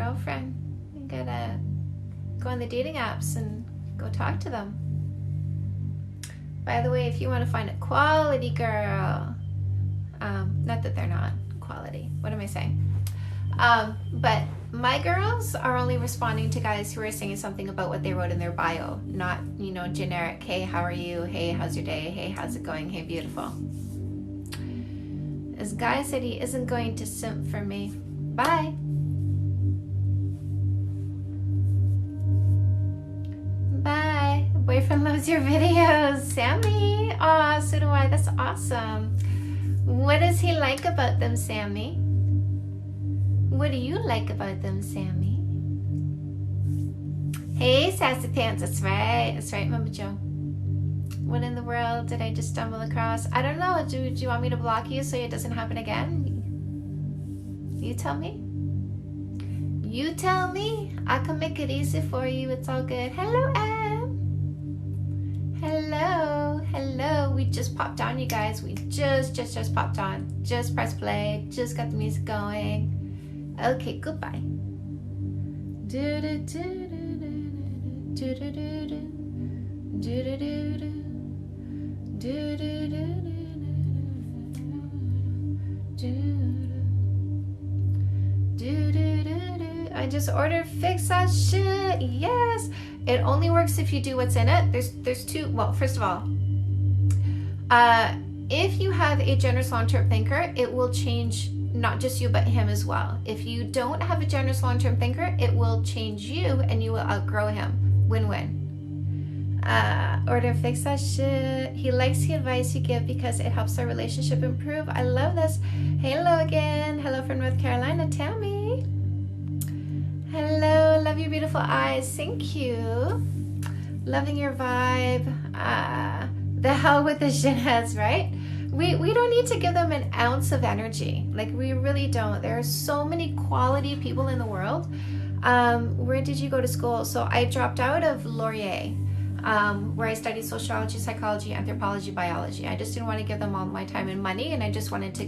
girlfriend. You gotta go on the dating apps and go talk to them. By the way, if you want to find a quality girl, not that they're not quality, what am I saying? But my girls are only responding to guys who are saying something about what they wrote in their bio, not, generic, hey, how are you? Hey, how's your day? Hey, how's it going? Hey, beautiful. This guy said he isn't going to simp for me. Bye. Bye. Boyfriend loves your videos. Sammy. Aw, so do I. That's awesome. What does he like about them, Sammy? What do you like about them, Sammy? Hey, Sassy Pants. That's right. That's right, Mama Joe. What in the world did I just stumble across? I don't know. Do you want me to block you so it doesn't happen again? You tell me. You tell me. I can make it easy for you. It's all good. Hello, Em. Hello. Hello. We just popped on, you guys. We just popped on. Just press play. Just got the music going. Okay, goodbye. I just ordered Fix That Shit. Yes. It only works if you do what's in it. There's two. Well, first of all, if you have a generous long-term thinker, it will change not just you, but him as well. If you don't have a generous long-term thinker, it will change you and you will outgrow him. Win-win. Order Fix That Shit. He likes the advice you give because it helps our relationship improve. I love this. Hello again. Hello from North Carolina, Tammy. Hello. Love your beautiful eyes. Thank you. Loving your vibe. The hell with the shitheads, right? We don't need to give them an ounce of energy. Like, we really don't. There are so many quality people in the world. Where did you go to school? So I dropped out of Laurier, where I studied sociology, psychology, anthropology, biology. I just didn't want to give them all my time and money, and I just wanted to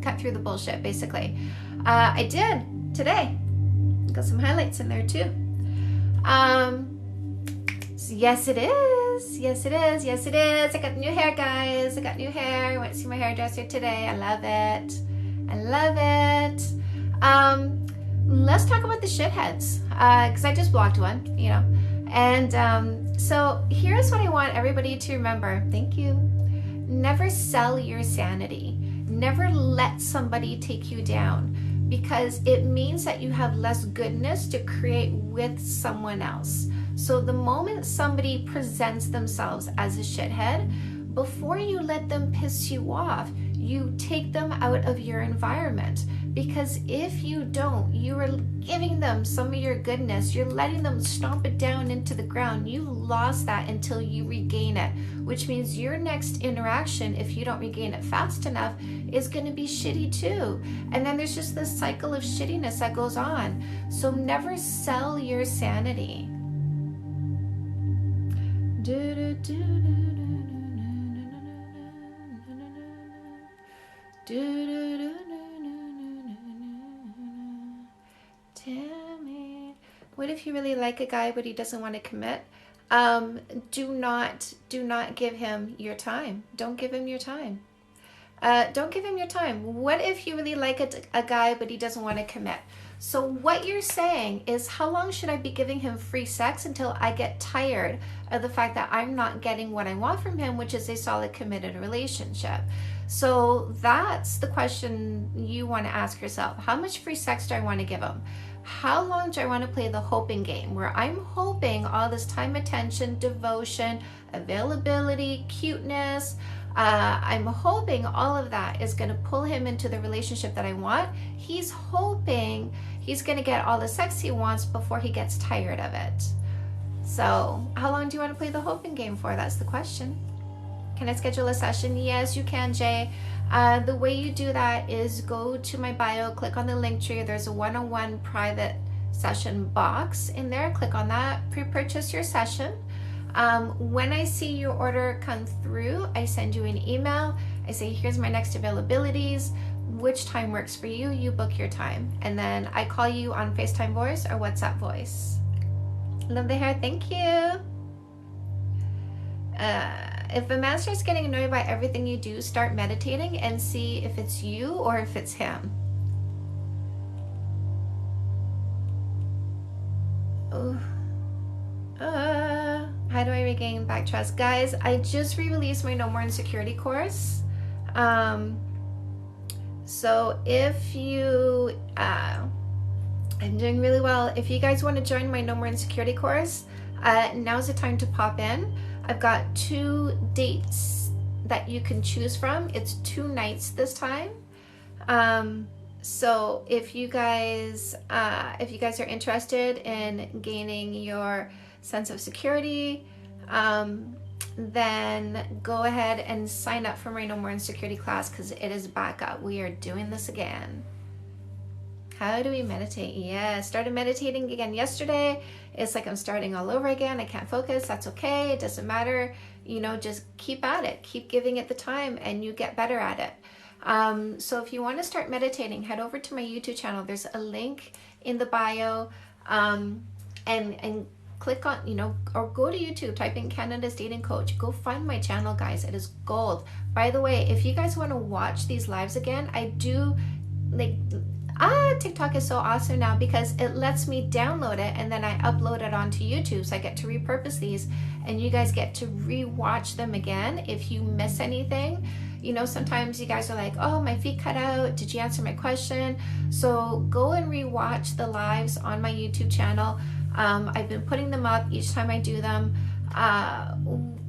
cut through the bullshit, basically. I did today. Got some highlights in there too. So yes, it is. Yes, it is. Yes, it is. I got new hair, guys. I got new hair. I went to see my hairdresser today. I love it. I love it. Let's talk about the shitheads, because I just blocked one, And so here's what I want everybody to remember. Thank you. Never sell your sanity. Never let somebody take you down, because it means that you have less goodness to create with someone else. So the moment somebody presents themselves as a shithead, before you let them piss you off, you take them out of your environment. Because if you don't, you are giving them some of your goodness. You're letting them stomp it down into the ground. You lost that until you regain it, which means your next interaction, if you don't regain it fast enough, is going to be shitty too. And then there's just this cycle of shittiness that goes on. So never sell your sanity. Tammy, what if you really like a guy but he doesn't want to commit? Do not give him your time. Don't give him your time. Don't give him your time. What if you really like a guy but he doesn't want to commit? So what you're saying is, how long should I be giving him free sex until I get tired of the fact that I'm not getting what I want from him, which is a solid committed relationship? So that's the question you want to ask yourself. How much free sex do I want to give him? How long do I want to play the hoping game, where I'm hoping all this time, attention, devotion, availability, cuteness, I'm hoping all of that is going to pull him into the relationship that I want. He's hoping he's going to get all the sex he wants before he gets tired of it. So how long do you want to play the hoping game for? That's the question. Can I schedule a session? Yes, you can, Jay. The way you do that is go to my bio, click on the link tree. There's a one-on-one private session box in there. Click on that, pre-purchase your session. When I see your order come through, I send you an email. I say, here's my next availabilities. which time works for you, you book your time. And then I call you on FaceTime voice or WhatsApp voice. Love the hair, thank you. If a man starts getting annoyed by everything you do, start meditating and see if it's you or if it's him. Oh. How do I regain back trust? Guys, I just re-released my No More Insecurity course. So if you, I'm doing really well. If you guys want to join my No More Insecurity course, now's the time to pop in. I've got 2 dates that you can choose from. It's 2 nights this time. So if you guys are interested in gaining your sense of security, then go ahead and sign up for my No More Insecurity class, because it is back up. We are doing this again. How do we meditate? Yeah, started meditating again yesterday. It's like I'm starting all over again. I can't focus. That's okay. It doesn't matter. You know, just keep at it. Keep giving it the time and you get better at it. So if you want to start meditating, head over to my YouTube channel. There's a link in the bio, and click on, you know, or go to YouTube, type in Canada's Dating Coach. Go find my channel, guys. It is gold. By the way, if you guys want to watch these lives again, I do, like, TikTok is so awesome now because it lets me download it and then I upload it onto YouTube. So I get to repurpose these and you guys get to re-watch them again if you miss anything. You know, sometimes you guys are like, oh, my feet cut out. Did you answer my question? So go and re-watch the lives on my YouTube channel. I've been putting them up each time I do them.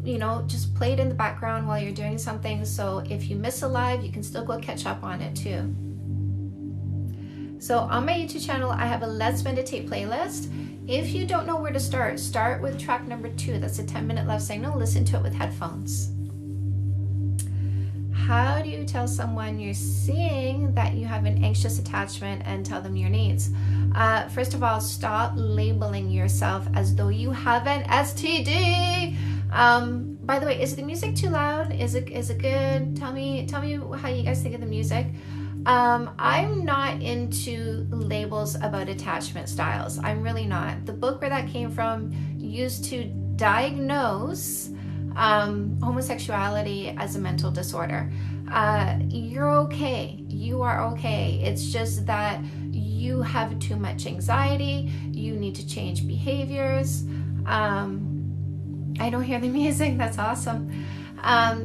You know, just play it in the background while you're doing something. So if you miss a live, you can still go catch up on it too. So on my YouTube channel, I have a Let's Meditate playlist. If you don't know where to start with track number 2. That's a 10-minute love signal. Listen to it with headphones. How do you tell someone you're seeing that you have an anxious attachment and tell them your needs? First of all, stop labeling yourself as though you have an STD. By the way, is the music too loud? Is it good? Tell me how you guys think of the music. I'm not into labels about attachment styles. I'm really not. The book where that came from used to diagnose homosexuality as a mental disorder. You're okay. You are okay. It's just that you have too much anxiety. You need to change behaviors. I don't hear the music. That's awesome.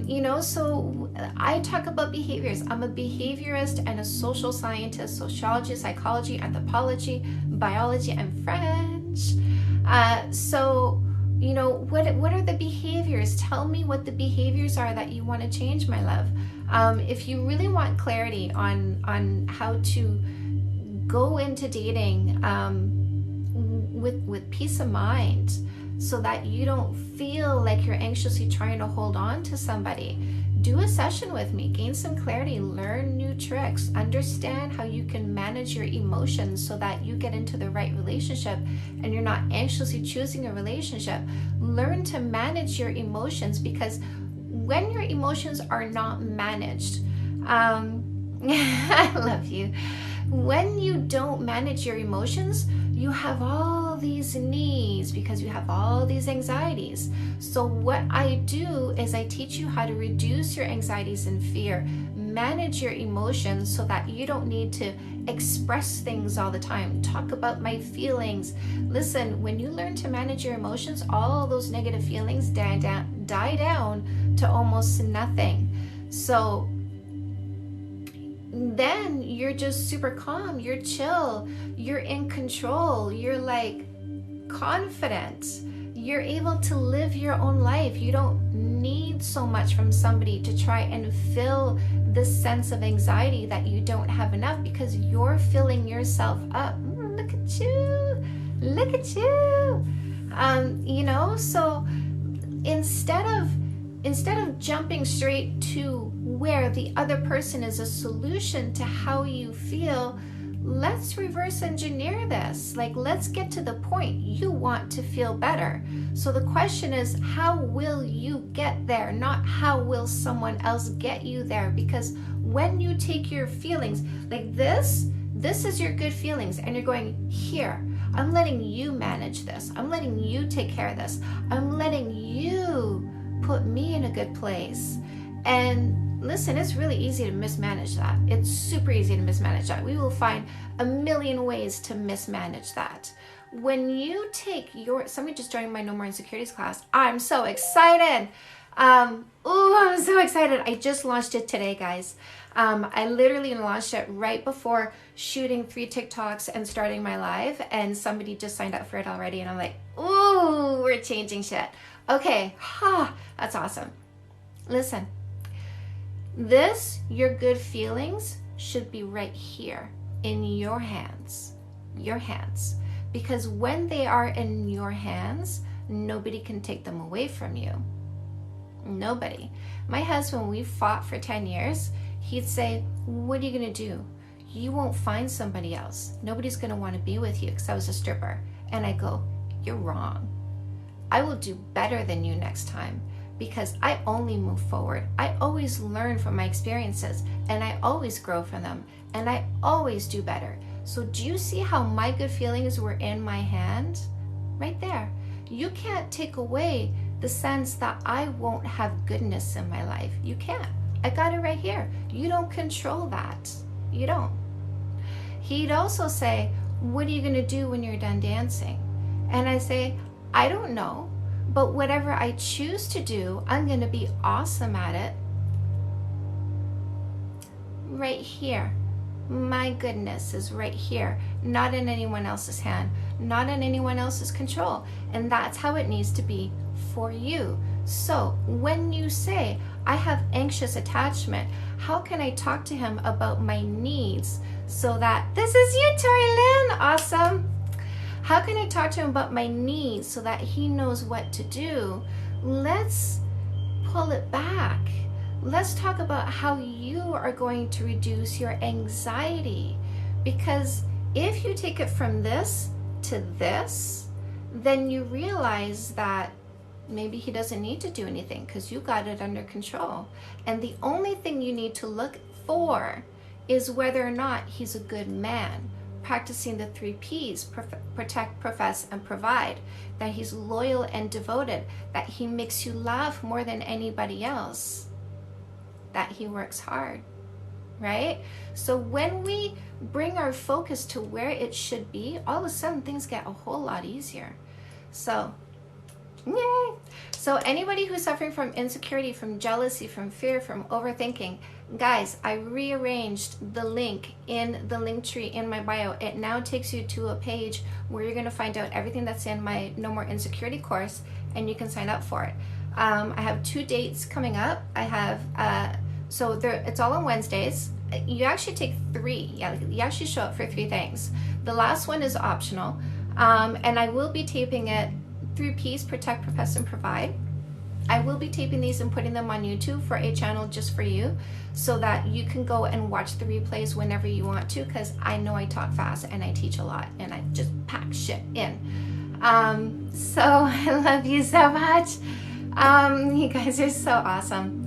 You know, so I talk about behaviors. I'm a behaviorist and a social scientist, sociology, psychology, anthropology, biology, and French. So, you know, what are the behaviors? Tell me what the behaviors are that you want to change, my love. If you really want clarity on how to go into dating with peace of mind, so that you don't feel like you're anxiously trying to hold on to somebody, do a session with me, gain some clarity, learn new tricks, understand how you can manage your emotions so that you get into the right relationship and you're not anxiously choosing a relationship. Learn to manage your emotions, because when your emotions are not managed, I love you. When you don't manage your emotions, you have all these needs because you have all these anxieties. So what I do is I teach you how to reduce your anxieties and fear, manage your emotions so that you don't need to express things all the time, talk about my feelings. Listen, when you learn to manage your emotions, all those negative feelings die down to almost nothing. So then you're just super calm, you're chill, you're in control, you're like confident, you're able to live your own life. You don't need so much from somebody to try and fill this sense of anxiety that you don't have enough, because you're filling yourself up. Look at you, look at you. You know, so instead of jumping straight to where the other person is a solution to how you feel, let's reverse engineer this. Like, let's get to the point. You want to feel better. So the question is, how will you get there? Not how will someone else get you there? Because when you take your feelings, like this is your good feelings, and you're going, here, I'm letting you manage this. I'm letting you take care of this. I'm letting you put me in a good place. And listen, it's really easy to mismanage that. It's super easy to mismanage that. We will find a million ways to mismanage that. When you take somebody just joined my No More Insecurities class. I'm so excited. I'm so excited. I just launched it today, guys. I literally launched it right before shooting 3 TikToks and starting my live, and somebody just signed up for it already, and I'm like, ooh, we're changing shit. Okay, that's awesome. Listen, your good feelings should be right here in your hands, because when they are in your hands, nobody can take them away from you. Nobody. My husband, we fought for 10 years. He'd say, what are you going to do? You won't find somebody else. Nobody's going to want to be with you, because I was a stripper. And I go, you're wrong. I will do better than you next time, because I only move forward. I always learn from my experiences, and I always grow from them, and I always do better. So do you see how my good feelings were in my hand? Right there. You can't take away the sense that I won't have goodness in my life. You can't. I got it right here. You don't control that. You don't. He'd also say, what are you going to do when you're done dancing? And I say, I don't know, but whatever I choose to do, I'm going to be awesome at it. Right here. My goodness is right here, not in anyone else's hand, not in anyone else's control. And that's how it needs to be for you. So when you say, I have anxious attachment, how can I talk to him about my needs so that, this is you, Tori Lynn, awesome. How can I talk to him about my needs so that he knows what to do? Let's pull it back. Let's talk about how you are going to reduce your anxiety. Because if you take it from this to this, then you realize that maybe he doesn't need to do anything because you got it under control. And the only thing you need to look for is whether or not he's a good man, practicing the 3 Ps, protect, profess, and provide, that he's loyal and devoted, that he makes you laugh more than anybody else, that he works hard, right? So when we bring our focus to where it should be, all of a sudden things get a whole lot easier. So, yay! So anybody who's suffering from insecurity, from jealousy, from fear, from overthinking, guys, I rearranged the link in the link tree in my bio. It now takes you to a page where you're going to find out everything that's in my No More Insecurity course, and you can sign up for it. I have 2 dates coming up. I have it's all on Wednesdays. You actually take 3. Yeah, you actually show up for 3 things. The last one is optional, and I will be taping it. 3 Ps, protect, profess, and provide. I will be taping these and putting them on YouTube for a channel just for you, so that you can go and watch the replays whenever you want to, because I know I talk fast and I teach a lot and I just pack shit in. So I love you so much. You guys are so awesome.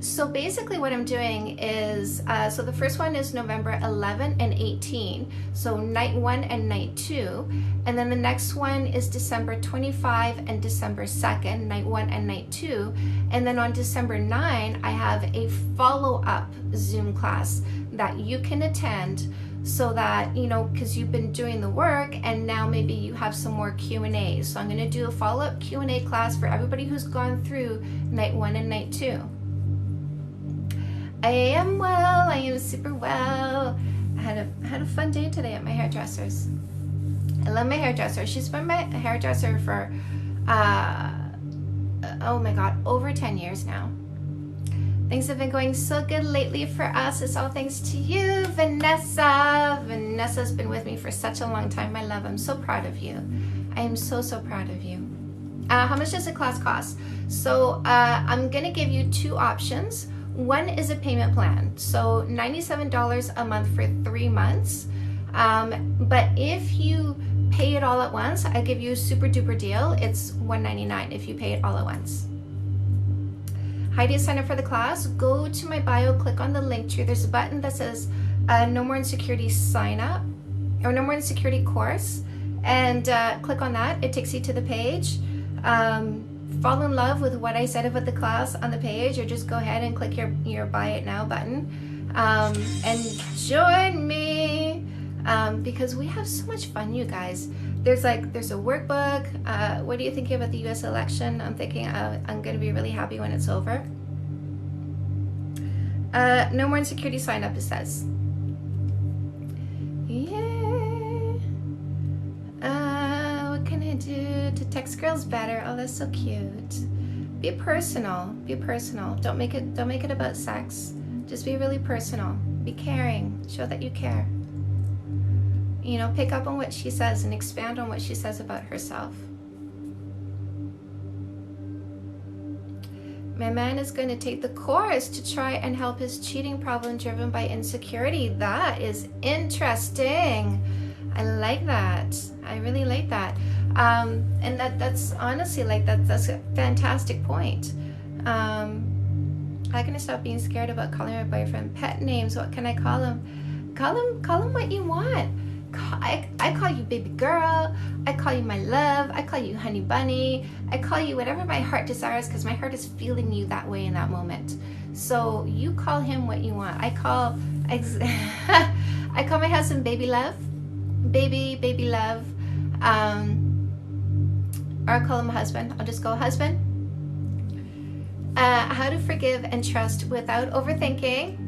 So basically what I'm doing is, so the first one is November 11 and 18, so night 1 and night 2, and then the next one is December 25 and December 2nd, night 1 and night 2, and then on December 9, I have a follow-up Zoom class that you can attend, so that, you know, because you've been doing the work and now maybe you have some more Q&A. So I'm going to do a follow-up Q&A class for everybody who's gone through night 1 and night 2. I am well. I am super well. I had a fun day today at my hairdresser's. I love my hairdresser. She's been my hairdresser for, oh my God, over 10 years now. Things have been going so good lately for us. It's all thanks to you, Vanessa. Vanessa's been with me for such a long time. My love, I'm so proud of you. I am so, so proud of you. How much does the class cost? So I'm going to give you 2 options. One is a payment plan, so $97 a month for 3 months. But if you pay it all at once, I give you a super duper deal. It's $199 if you pay it all at once. How do you sign up for the class? Go to my bio, click on the link tree. There's a button that says No More Insecurity Sign Up, or No More Insecurity Course, and click on that. It takes you to the page. Fall in love with what I said about the class on the page, or just go ahead and click your Buy It Now button, and join me, because we have so much fun, you guys. There's a workbook. What are you thinking about the US election? I'm thinking I'm going to be really happy when it's over. No More Insecurity Sign Up, it says. Yay! What can I do to text girls better? Oh, that's so cute. Be personal. Be personal. Don't make it about sex. Just be really personal. Be caring. Show that you care. You know, pick up on what she says and expand on what she says about herself. My man is going to take the course to try and help his cheating problem driven by insecurity. That is interesting. I like that. I really like that. And that's honestly, like, that's a fantastic point. How can I stop being scared about calling my boyfriend pet names? What can I call him? Call him what you want. I call you baby girl. I call you my love. I call you honey bunny. I call you whatever my heart desires, because my heart is feeling you that way in that moment. So you call him what you want. I call my husband baby love, baby love, or I'll call him husband. I'll just go husband. How to forgive and trust without overthinking.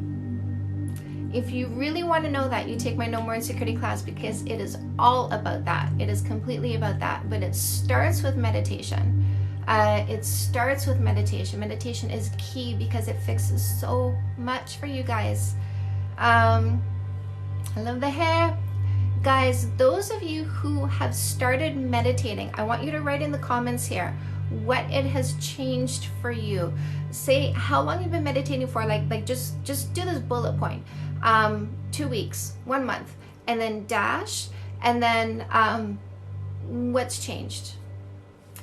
If you really want to know that, you take my No More Insecurity class, because it is all about that. It is completely about that. But it starts with meditation. It starts with meditation. Meditation is key because it fixes so much for you guys. I love the hair. Guys, those of you who have started meditating, I want you to write in the comments here what it has changed for you. Say how long you've been meditating for, like just do this bullet point. 2 weeks, 1 month, and then dash, and then what's changed.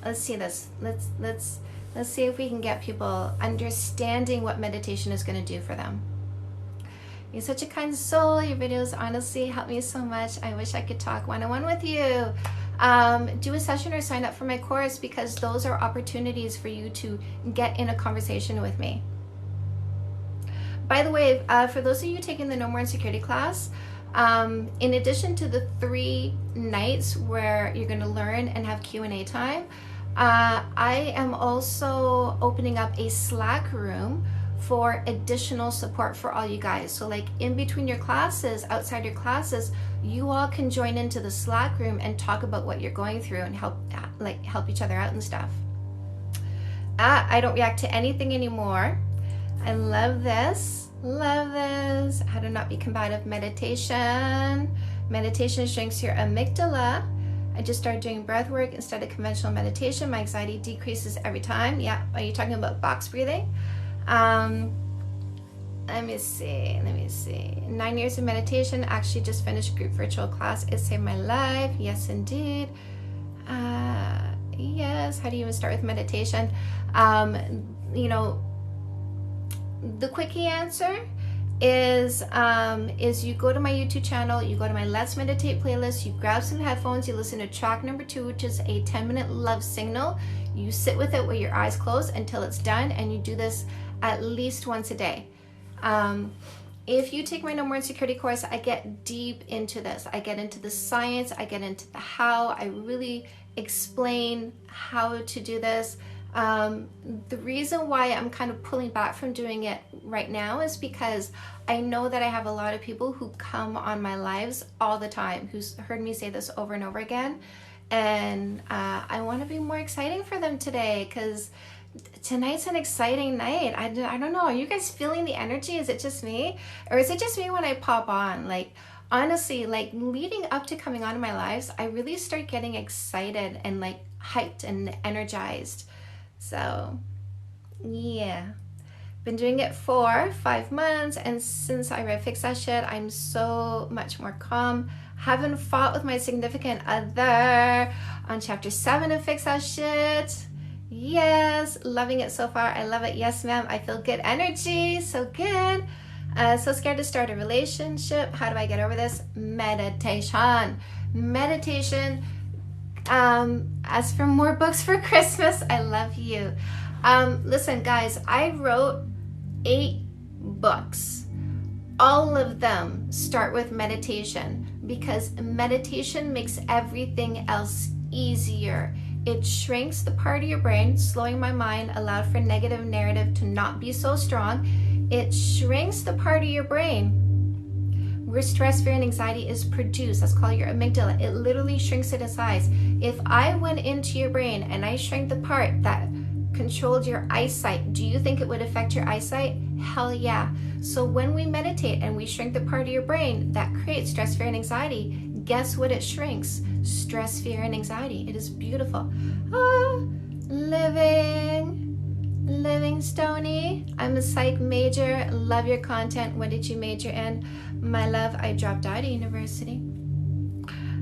Let's see this. Let's see if we can get people understanding what meditation is going to do for them. You're such a kind soul. Your videos honestly help me so much. I wish I could talk one-on-one with you. Do a session or sign up for my course, because those are opportunities for you to get in a conversation with me. By the way, for those of you taking the No More Insecurity class, in addition to the 3 nights where you're going to learn and have Q&A time, I am also opening up a Slack room for additional support for all you guys. So like in between your classes, outside your classes, you all can join into the Slack room and talk about what you're going through and help each other out and stuff. I don't react to anything anymore. I love this. Love this. How to not be combative. Meditation. Meditation shrinks your amygdala. I just started doing breath work instead of conventional meditation. My anxiety decreases every time. Yeah. Are you talking about box breathing? Let me see. 9 years of meditation. Actually just finished group virtual class. It saved my life. Yes, indeed. Yes. How do you even start with meditation? You know, the quickie answer is you go to my YouTube channel, you go to my Let's Meditate playlist, you grab some headphones, you listen to track number 2, which is a 10-minute love signal. You sit with it with your eyes closed until it's done, and you do this at least once a day. If you take my No More Insecurity course, I get deep into this. I get into the science, I get into the how, I really explain how to do this. The reason why I'm kind of pulling back from doing it right now is because I know that I have a lot of people who come on my lives all the time, who's heard me say this over and over again. And I want to be more exciting for them today, because tonight's an exciting night. I don't know. Are you guys feeling the energy? Is it just me? Or is it just me when I pop on? Like, honestly, like leading up to coming on in my lives, I really start getting excited and like hyped and energized. So, yeah. Been doing it for 5 months, and since I read Fix That Shit, I'm so much more calm. Haven't fought with my significant other on chapter 7 of Fix That Shit. Yes, loving it so far. I love it. Yes, ma'am. I feel good energy. So good. So scared to start a relationship. How do I get over this? Meditation. Meditation. Ask for more books for Christmas. I love you. Listen, guys, I wrote 8 books. All of them start with meditation because meditation makes everything else easier. It shrinks the part of your brain, slowing my mind, allowed for negative narrative to not be so strong. It shrinks the part of your brain where stress, fear, and anxiety is produced. That's called your amygdala. It literally shrinks it in size. If I went into your brain and I shrank the part that controlled your eyesight, do you think it would affect your eyesight? Hell yeah. So when we meditate and we shrink the part of your brain that creates stress, fear, and anxiety, guess what it shrinks? Stress, fear, and anxiety. It is beautiful. Living Stony. I'm a psych major. Love your content. What did you major in? My love, I dropped out of university.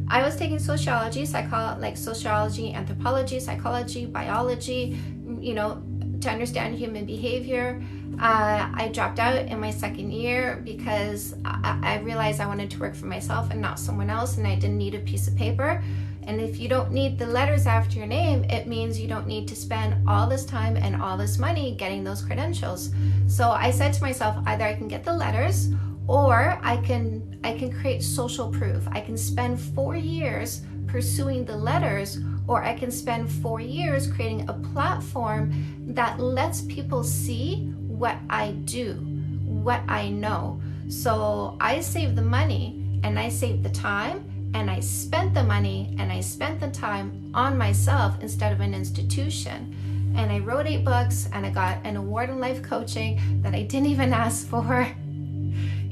I was taking sociology, sociology, anthropology, psychology, biology, to understand human behavior. I dropped out in my second year because I realized I wanted to work for myself and not someone else, and I didn't need a piece of paper. And if you don't need the letters after your name, it means you don't need to spend all this time and all this money getting those credentials. So I said to myself, either I can get the letters or I can create social proof. I can spend 4 years pursuing the letters, or I can spend 4 years creating a platform that lets people see what I do, what I know. So I saved the money and I saved the time, and I spent the money and I spent the time on myself instead of an institution. And I wrote 8 books, and I got an award in life coaching that I didn't even ask for.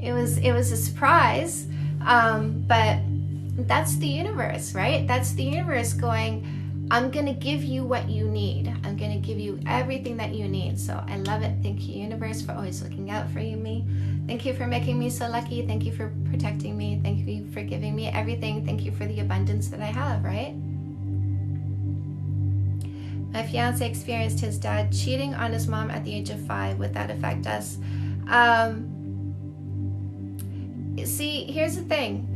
It was a surprise, but that's the universe, right? That's the universe going, I'm going to give you what you need. I'm going to give you everything that you need. So I love it. Thank you, universe, for always looking out for me. Thank you for making me so lucky. Thank you for protecting me. Thank you for giving me everything. Thank you for the abundance that I have, right? My fiance experienced his dad cheating on his mom at the age of 5. Would that affect us? See, here's the thing.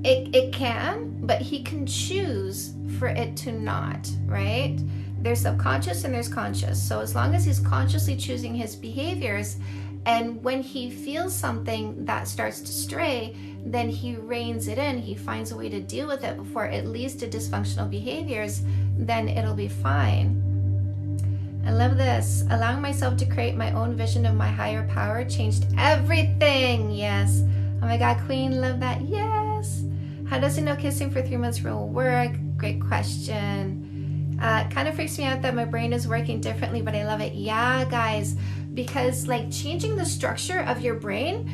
It can, but he can choose for it to not, right? There's subconscious and there's conscious. So as long as he's consciously choosing his behaviors, and when he feels something that starts to stray, then he reins it in. He finds a way to deal with it before it leads to dysfunctional behaviors, then it'll be fine. I love this. Allowing myself to create my own vision of my higher power changed everything. Yes. Oh my God, Queen, love that. Yes. How does he know kissing for 3 months will work? Great question. Kind of freaks me out that my brain is working differently, but I love it. Yeah, guys, because changing the structure of your brain,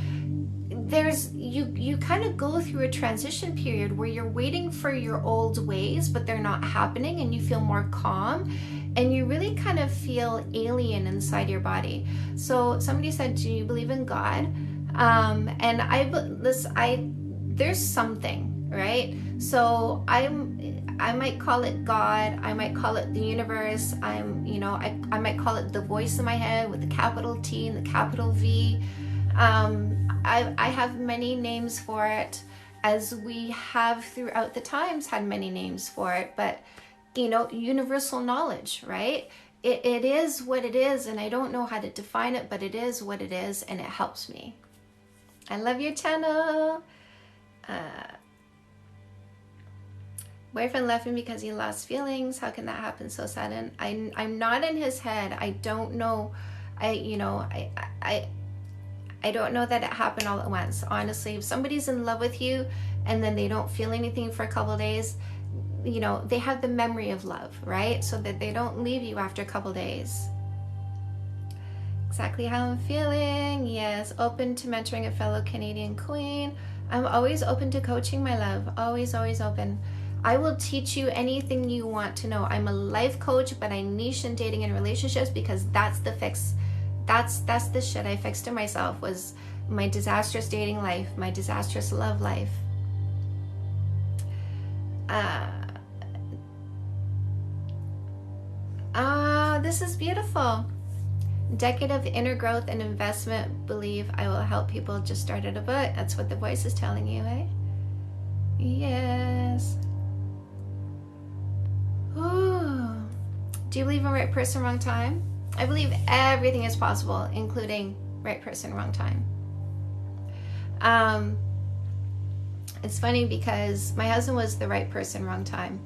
you kind of go through a transition period where you're waiting for your old ways, but they're not happening, and you feel more calm, and you really kind of feel alien inside your body. So somebody said, do you believe in God? And there's something, right? So I might call it God. I might call it the universe. I might call it the voice in my head with the capital T and the capital V. I have many names for it, as we have throughout the times had many names for it, but universal knowledge, right? It is what it is, and I don't know how to define it, but it is what it is, and it helps me. I love your channel. Boyfriend left me because he lost feelings. How can that happen so sudden? I'm not in his head. I don't know. I don't know that it happened all at once. Honestly, if somebody's in love with you and then they don't feel anything for a couple of days, they have the memory of love, right? So that they don't leave you after a couple of days. Exactly how I'm feeling. Yes, open to mentoring a fellow Canadian queen. I'm always open to coaching, my love. Always, always open. I will teach you anything you want to know. I'm a life coach, but I niche in dating and relationships because that's the fix. That's the shit I fixed to myself, was my disastrous dating life, my disastrous love life. This is beautiful. Decade of inner growth and investment. Believe I will help people. Just started a book. That's what the voice is telling you, eh? Yes. Ooh. Do you believe in right person, wrong time? I believe everything is possible, including right person, wrong time. It's funny because my husband was the right person, wrong time.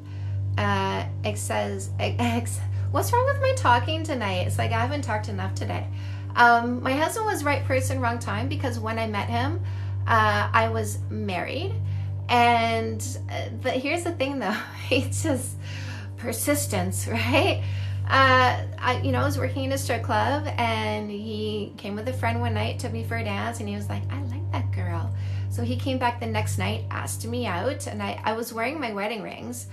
What's wrong with my talking tonight? It's like I haven't talked enough today. My husband was right person, wrong time, because when I met him, I was married. And here's the thing though, it's just persistence, right? I was working in a strip club, and he came with a friend one night, took me for a dance, and he was like, I like that girl. So he came back the next night, asked me out, and I was wearing my wedding rings,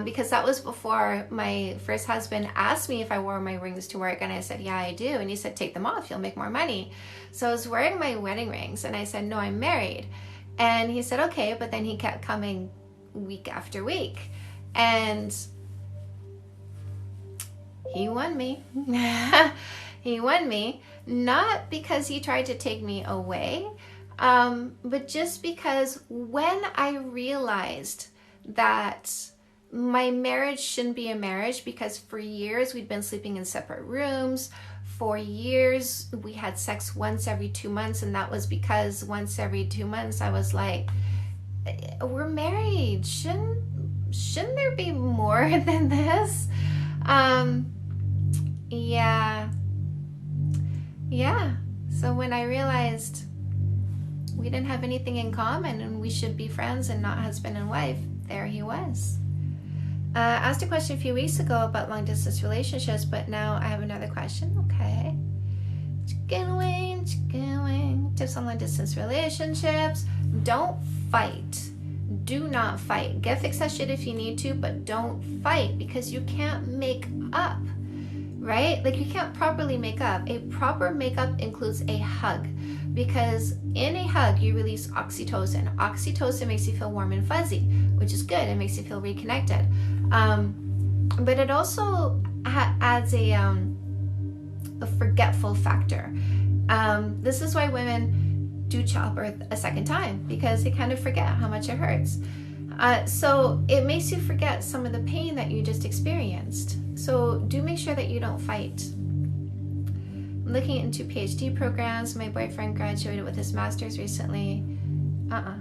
because that was before my first husband asked me if I wore my rings to work, and I said, yeah, I do. And he said, take them off, you'll make more money. So I was wearing my wedding rings, and I said, no, I'm married. And he said, okay, but then he kept coming week after week, and he won me. He won me, not because he tried to take me away, but just because when I realized that my marriage shouldn't be a marriage, because for years we'd been sleeping in separate rooms. For years we had sex once every 2 months, and that was because once every 2 months I was like, we're married. Shouldn't there be more than this? Yeah. So when I realized we didn't have anything in common and we should be friends and not husband and wife, there he was. I asked a question a few weeks ago about long distance relationships, but now I have another question. Okay. Chicken wing. Tips on long distance relationships. Don't fight. Do not fight. Get fixed that shit if you need to, but don't fight, because you can't make up, right? Like, you can't properly make up. A proper makeup includes a hug, because in a hug you release oxytocin. Oxytocin makes you feel warm and fuzzy, which is good. It makes you feel reconnected. But it also adds a forgetful factor. This is why women do childbirth a second time, because they kind of forget how much it hurts. So it makes you forget some of the pain that you just experienced. So do make sure that you don't fight. I'm looking into PhD programs. My boyfriend graduated with his master's recently. Hot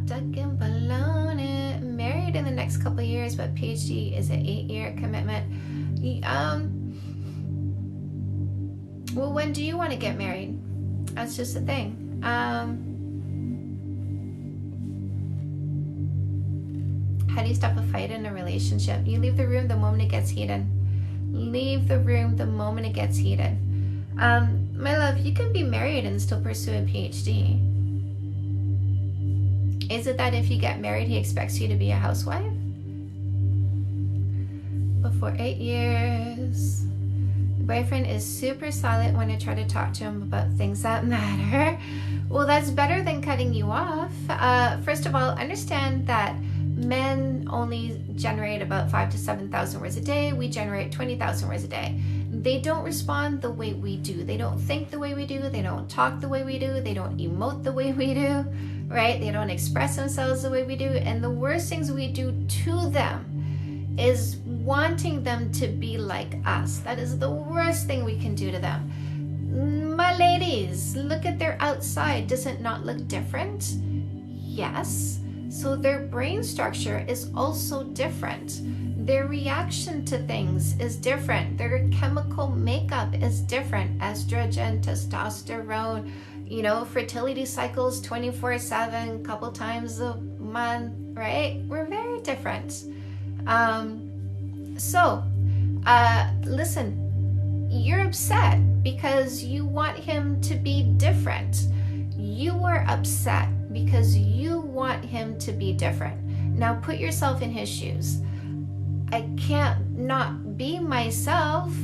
dog and bologna. Married in the next couple of years, but PhD is an 8-year commitment. Well, when do you want to get married? That's just the thing. How do you stop a fight in a relationship? You leave the room the moment it gets heated. Leave the room the moment it gets heated. My love, you can be married and still pursue a PhD. Is it that if you get married, he expects you to be a housewife? Before 8 years. The boyfriend is super silent when I try to talk to him about things that matter. Well, that's better than cutting you off. First of all, understand that men only generate about 5,000 to 7,000 words a day. We generate 20,000 words a day. They don't respond the way we do. They don't think the way we do. They don't talk the way we do. They don't emote the way we do, right? They don't express themselves the way we do. And the worst things we do to them is wanting them to be like us. That is the worst thing we can do to them. My ladies, look at their outside. Does it not look different? Yes. So their brain structure is also different. Their reaction to things is different. Their chemical makeup is different. Estrogen, testosterone, fertility cycles 24/7, couple times a month, right? We're very different. Listen, you're upset because you want him to be different. You were upset because you want him to be different. Now put yourself in his shoes. I can't not be myself,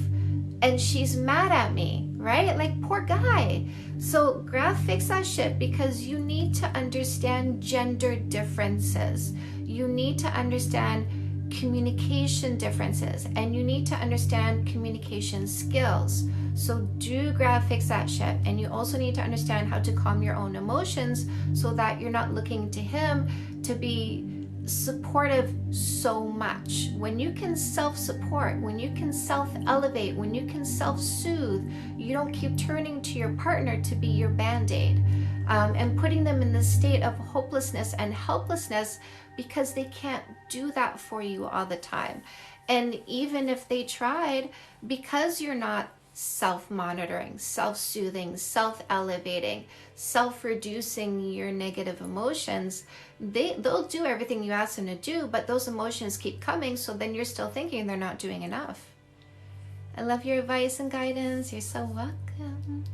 and she's mad at me, right? Like, poor guy. So fix that shit, because you need to understand gender differences. You need to understand communication differences, and you need to understand communication skills. So do fix that shit. And you also need to understand how to calm your own emotions, so that you're not looking to him to be supportive so much. When you can self-support, when you can self-elevate, when you can self-soothe, you don't keep turning to your partner to be your band-aid, and putting them in this state of hopelessness and helplessness, because they can't do that for you all the time. And even if they tried, because you're not self-monitoring, self-soothing, self-elevating, self-reducing your negative emotions, they'll do everything you ask them to do, but those emotions keep coming, so then you're still thinking they're not doing enough. I love your advice and guidance. You're so welcome.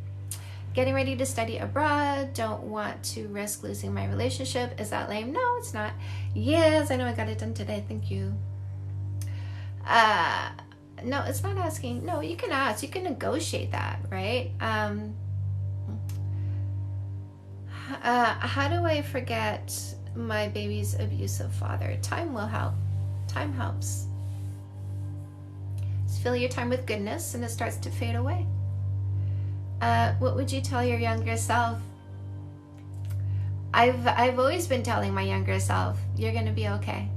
Getting ready to study abroad. Don't want to risk losing my relationship. Is that lame? No, it's not. Yes, I know, I got it done today. Thank you. No, it's not asking. No, you can ask. You can negotiate that, right? How do I forget my baby's abusive father? Time will help. Time helps. Just fill your time with goodness, and it starts to fade away. What would you tell your younger self? I've always been telling my younger self, you're gonna be okay.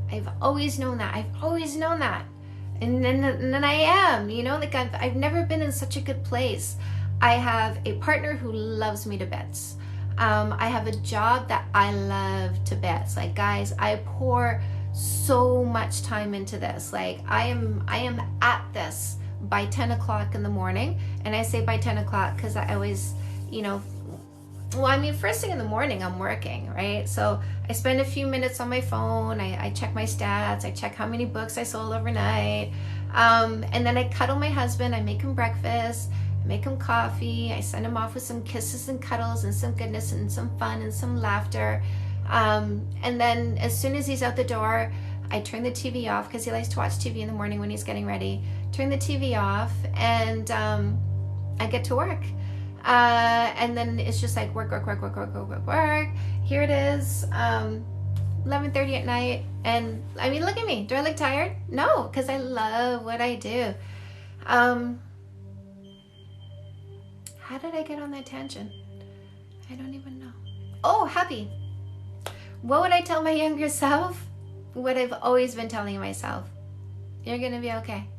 I've always known that. I've always known that. And then I am, you know, like I've never been in such a good place. I have a partner who loves me to bits. I have a job that I love to bits. Like, guys, I pour so much time into this. Like, I am at this by 10 o'clock in the morning. And I say by 10 o'clock because I always, you know, well, I mean, first thing in the morning, I'm working, right? So I spend a few minutes on my phone. I check my stats. I check how many books I sold overnight. And then I cuddle my husband. I make him breakfast. I make him coffee. I send him off with some kisses and cuddles and some goodness and some fun and some laughter. And then as soon as he's out the door, I turn the TV off because he likes to watch TV in the morning when he's getting ready. Turn the TV off, and I get to work. And then it's just like work. Here it is, 11:30 at night. And I mean, look at me. Do I look tired? No, because I love what I do. How did I get on that tangent? I don't even know. Oh, happy. What would I tell my younger self? What I've always been telling myself. You're gonna be okay.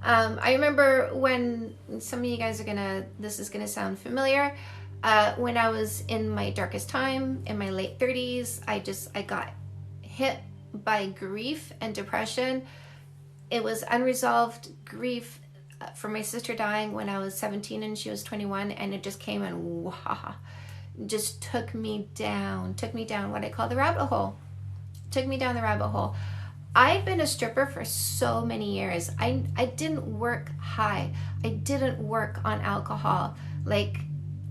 I remember when some of you guys this is gonna sound familiar. When I was in my darkest time, in my late 30s, I got hit by grief and depression. It was unresolved grief for my sister dying when I was 17 and she was 21, and it just came and just took me down what I call the rabbit hole. Took me down the rabbit hole. I've been a stripper for so many years. I didn't work high. I didn't work on alcohol. Like,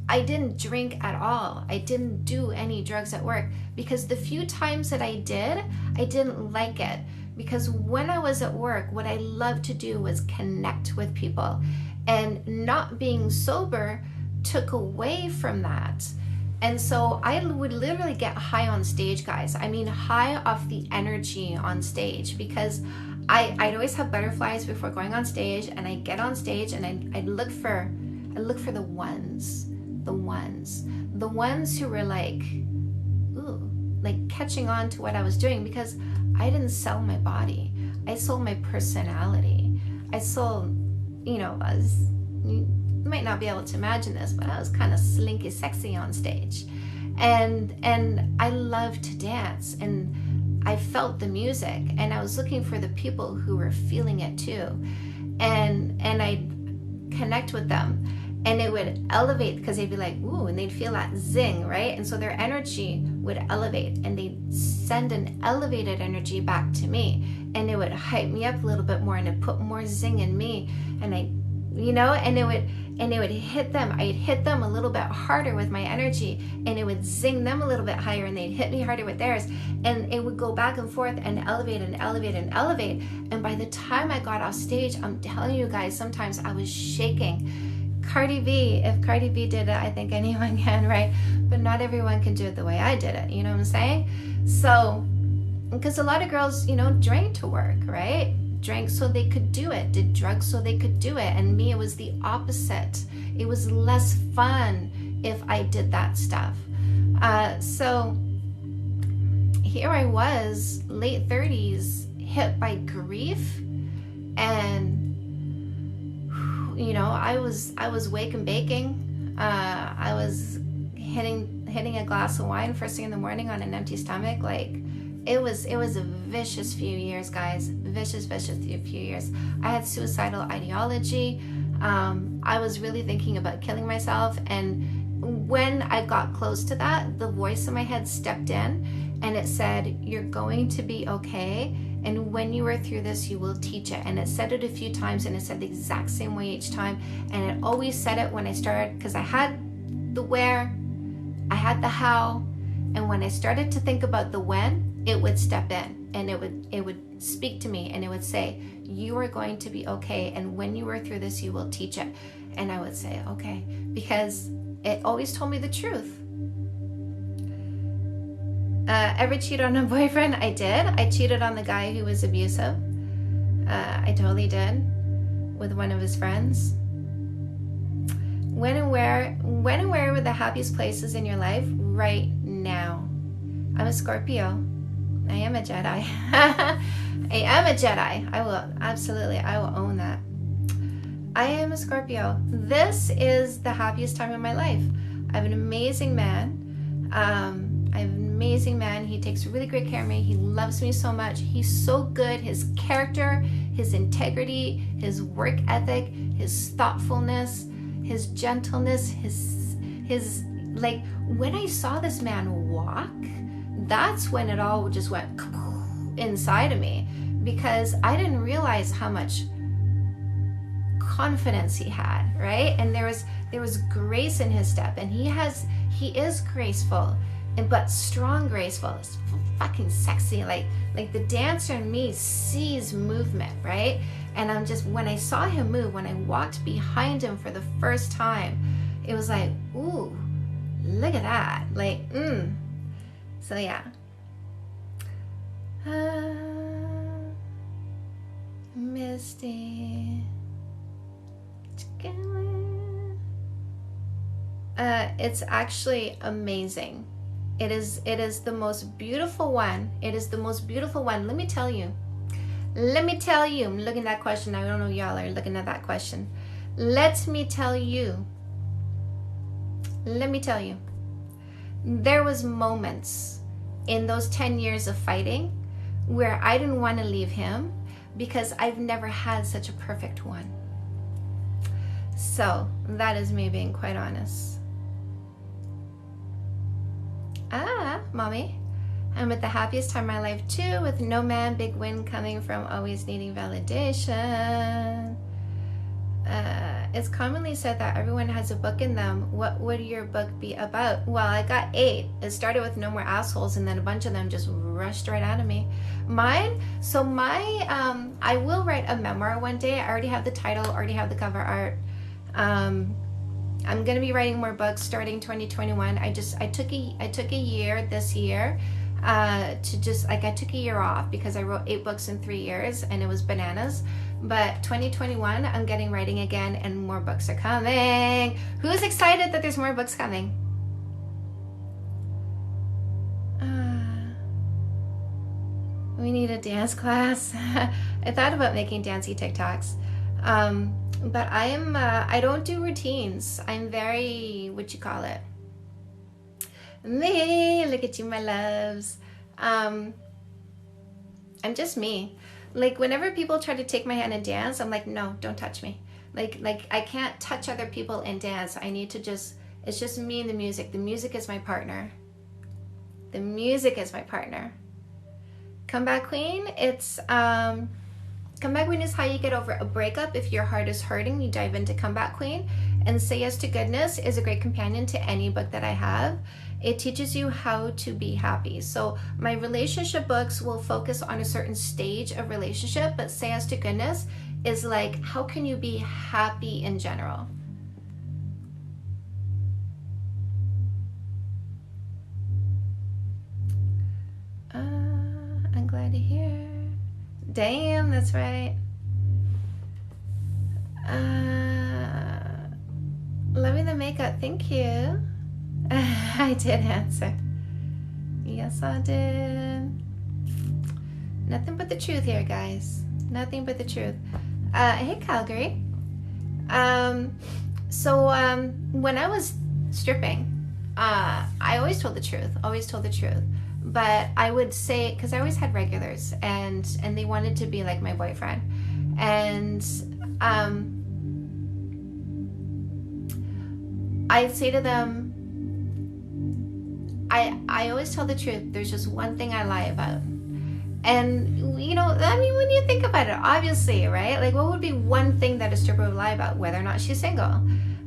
I didn't drink at all. I didn't do any drugs at work, because the few times that I did, I didn't like it. Because when I was at work, what I loved to do was connect with people. And not being sober took away from that. And so I would literally get high on stage, guys. I mean, high off the energy on stage, because I'd always have butterflies before going on stage, and I'd get on stage and I'd look for the ones who were like, ooh, like catching on to what I was doing, because I didn't sell my body. I sold my personality. I sold, you know, you might not be able to imagine this, but I was kind of slinky sexy on stage. And I loved to dance, and I felt the music, and I was looking for the people who were feeling it too. And I'd connect with them, and it would elevate, because they'd be like, ooh, and they'd feel that zing, right? And so their energy would elevate, and they'd send an elevated energy back to me, and it would hype me up a little bit more, and it put more zing in me, and I you know, and it would hit them. I'd hit them a little bit harder with my energy, and it would zing them a little bit higher, and they'd hit me harder with theirs, and it would go back and forth and elevate and elevate and elevate. And by the time I got off stage, I'm telling you guys, sometimes I was shaking. Cardi B, if Cardi B did it, I think anyone can, right? But not everyone can do it the way I did it, you know what I'm saying? So, because a lot of girls, you know, drank to work, right? Drank so they could do it, did drugs so they could do it. And me, it was the opposite. It was less fun if I did that stuff. So here I was, late 30s, hit by grief, and you know, I was wake and baking. I was hitting a glass of wine first thing in the morning on an empty stomach. Like, it was a vicious few years, guys. Vicious few years. I had suicidal ideology. I was really thinking about killing myself, and when I got close to that, the voice in my head stepped in, and it said, "You're going to be okay. And when you are through this, you will teach it." And it said it a few times, and it said the exact same way each time. And it always said it when I started, because I had the where, I had the how, and when I started to think about the when, it would step in, and it would speak to me, and it would say, "You are going to be okay, and when you are through this, you will teach it." And I would say, okay, because it always told me the truth. Ever cheat on a boyfriend? I did. I cheated on the guy who was abusive. I totally did, with one of his friends. When and where were the happiest places in your life? Right now. I'm a Scorpio. I am a Jedi. I am a Jedi. I will own that. I am a Scorpio. This is the happiest time of my life. I have an amazing man. He takes really great care of me. He loves me so much. He's so good. His character, his integrity, his work ethic, his thoughtfulness, his gentleness, his like, when I saw this man walk, that's when it all just went inside of me, because I didn't realize how much confidence he had, right? And there was grace in his step, and he is graceful, but strong graceful. It's fucking sexy. Like the dancer in me sees movement, right? And I'm just, when I saw him move, when I walked behind him for the first time, it was like, ooh, look at that. Like, So yeah. Misty. It's actually amazing. It is the most beautiful one. It is the most beautiful one. Let me tell you. I'm looking at that question. I don't know, y'all are looking at that question. Let me tell you. There was moments in those 10 years of fighting where I didn't want to leave him, because I've never had such a perfect one. So that is me being quite honest. Mommy, I'm at the happiest time of my life too, with no man, big win coming from always needing validation. It's commonly said that everyone has a book in them. What would your book be about? Well, I got 8. It started with No More Assholes, and then a bunch of them just rushed right out of me. Mine, I will write a memoir one day. I already have the title, already have the cover art. I'm going to be writing more books starting 2021. I took a year this year to just, like, I took a year off because I wrote 8 books in 3 years, and it was bananas. But 2021, I'm getting writing again, and more books are coming. Who's excited that there's more books coming? We need a dance class. I thought about making dancey TikToks. But I don't do routines. I'm very, me, look at you, my loves. I'm just me. Like, whenever people try to take my hand and dance, I'm like, no, don't touch me. Like I can't touch other people and dance. I need to it's just me and the music. The music is my partner. Come back, Queen. It's Comeback Queen is how you get over a breakup. If your heart is hurting, you dive into Comeback Queen. And Say Yes to Goodness is a great companion to any book that I have. It teaches you how to be happy. So my relationship books will focus on a certain stage of relationship, but Say Yes to Goodness is like, how can you be happy in general? I'm glad to hear. Damn, that's right. Loving the makeup, thank you. I did answer. Yes, I did. Nothing but the truth here, guys. Nothing but the truth. Hey, Calgary. So when I was stripping, I always told the truth. Always told the truth. But I would say, because I always had regulars, and they wanted to be like my boyfriend, and I'd say to them, I always tell the truth. There's just one thing I lie about. And, you know, I mean, when you think about it, obviously, right? Like, what would be one thing that a stripper would lie about? Whether or not she's single.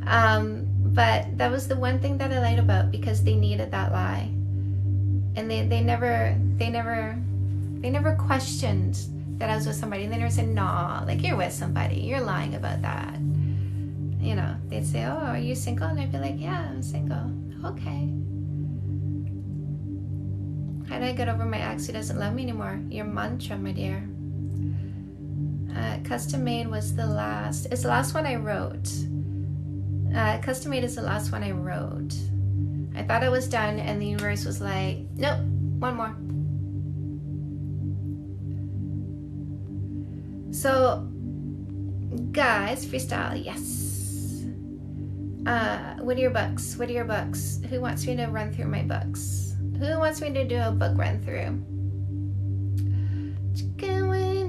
But that was the one thing that I lied about, because they needed that lie. And they never questioned that I was with somebody. And they never said, nah, like, you're with somebody. You're lying about that. You know, they'd say, oh, are you single? And I'd be like, yeah, I'm single. Okay. How did I get over my ex who doesn't love me anymore? Your mantra, my dear. Custom Made was the last. It's the last one I wrote. Custom Made is the last one I wrote. I thought I was done, and the universe was like, nope, one more. So, guys, freestyle, yes. What are your books? What are your books? Who wants me to run through my books? Who wants me to do a book run through? Chicken wing,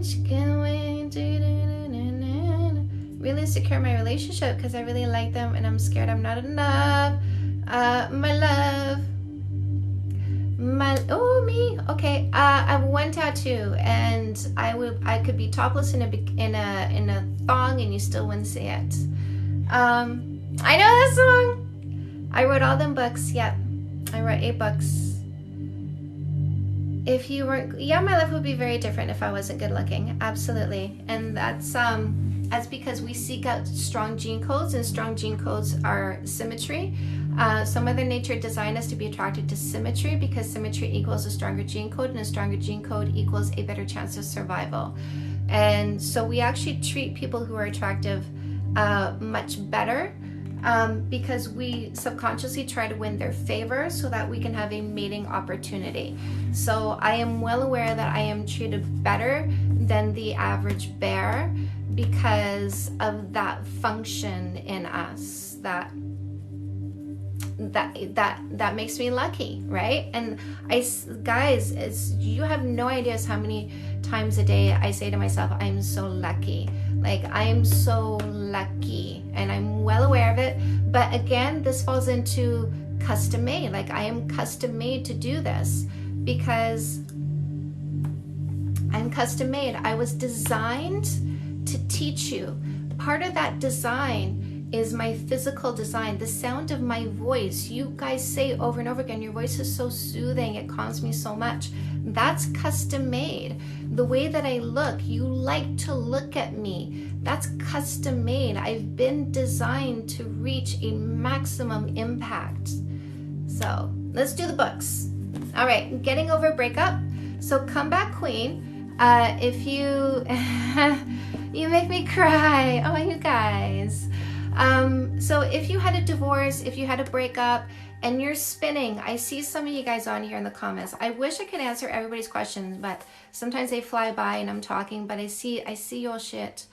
really secure my relationship because I really like them and I'm scared I'm not enough. My love. Me. Okay. I have one tattoo, and I could be topless in a thong, and you still wouldn't see it. I know that song. I wrote all them books. Yep. I wrote 8 books. If you weren't, yeah, my life would be very different if I wasn't good looking. Absolutely. And that's because we seek out strong gene codes, and strong gene codes are symmetry. So Mother Nature designed us to be attracted to symmetry, because symmetry equals a stronger gene code, and a stronger gene code equals a better chance of survival. And so we actually treat people who are attractive much better, because we subconsciously try to win their favor so that we can have a mating opportunity. So I am well aware that I am treated better than the average bear because of that function in us that makes me lucky, right? And guys, you have no idea how many times a day I say to myself, I'm so lucky. Like, I'm so lucky, and I'm well aware of it. But again, this falls into custom made. Like, I am custom made to do this because I'm custom made. I was designed to teach you. Part of that design is my physical design, the sound of my voice. You guys say over and over again, your voice is so soothing, it calms me so much. That's custom made. The way that I look, you like to look at me. That's custom made. I've been designed to reach a maximum impact. So let's do the books. All right, getting over a breakup. So Comeback Queen, if you, you make me cry. Oh, you guys. So if you had a divorce, if you had a breakup, and you're spinning, I see some of you guys on here in the comments. I wish I could answer everybody's questions, but sometimes they fly by and I'm talking, but I see your shit.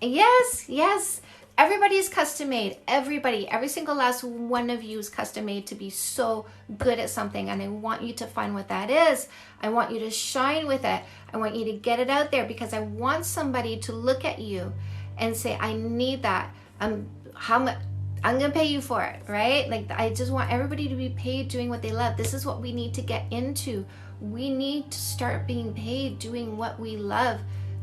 Yes, everybody is custom made. Every single last one of you is custom made to be so good at something, and I want you to find what that is. I want you to shine with it. I want you to get it out there, because I want somebody to look at you and say, I need that. How much? I'm gonna pay you for it, right? Like, I just want everybody to be paid doing what they love. This is what we need to get into We need to start being paid doing what we love.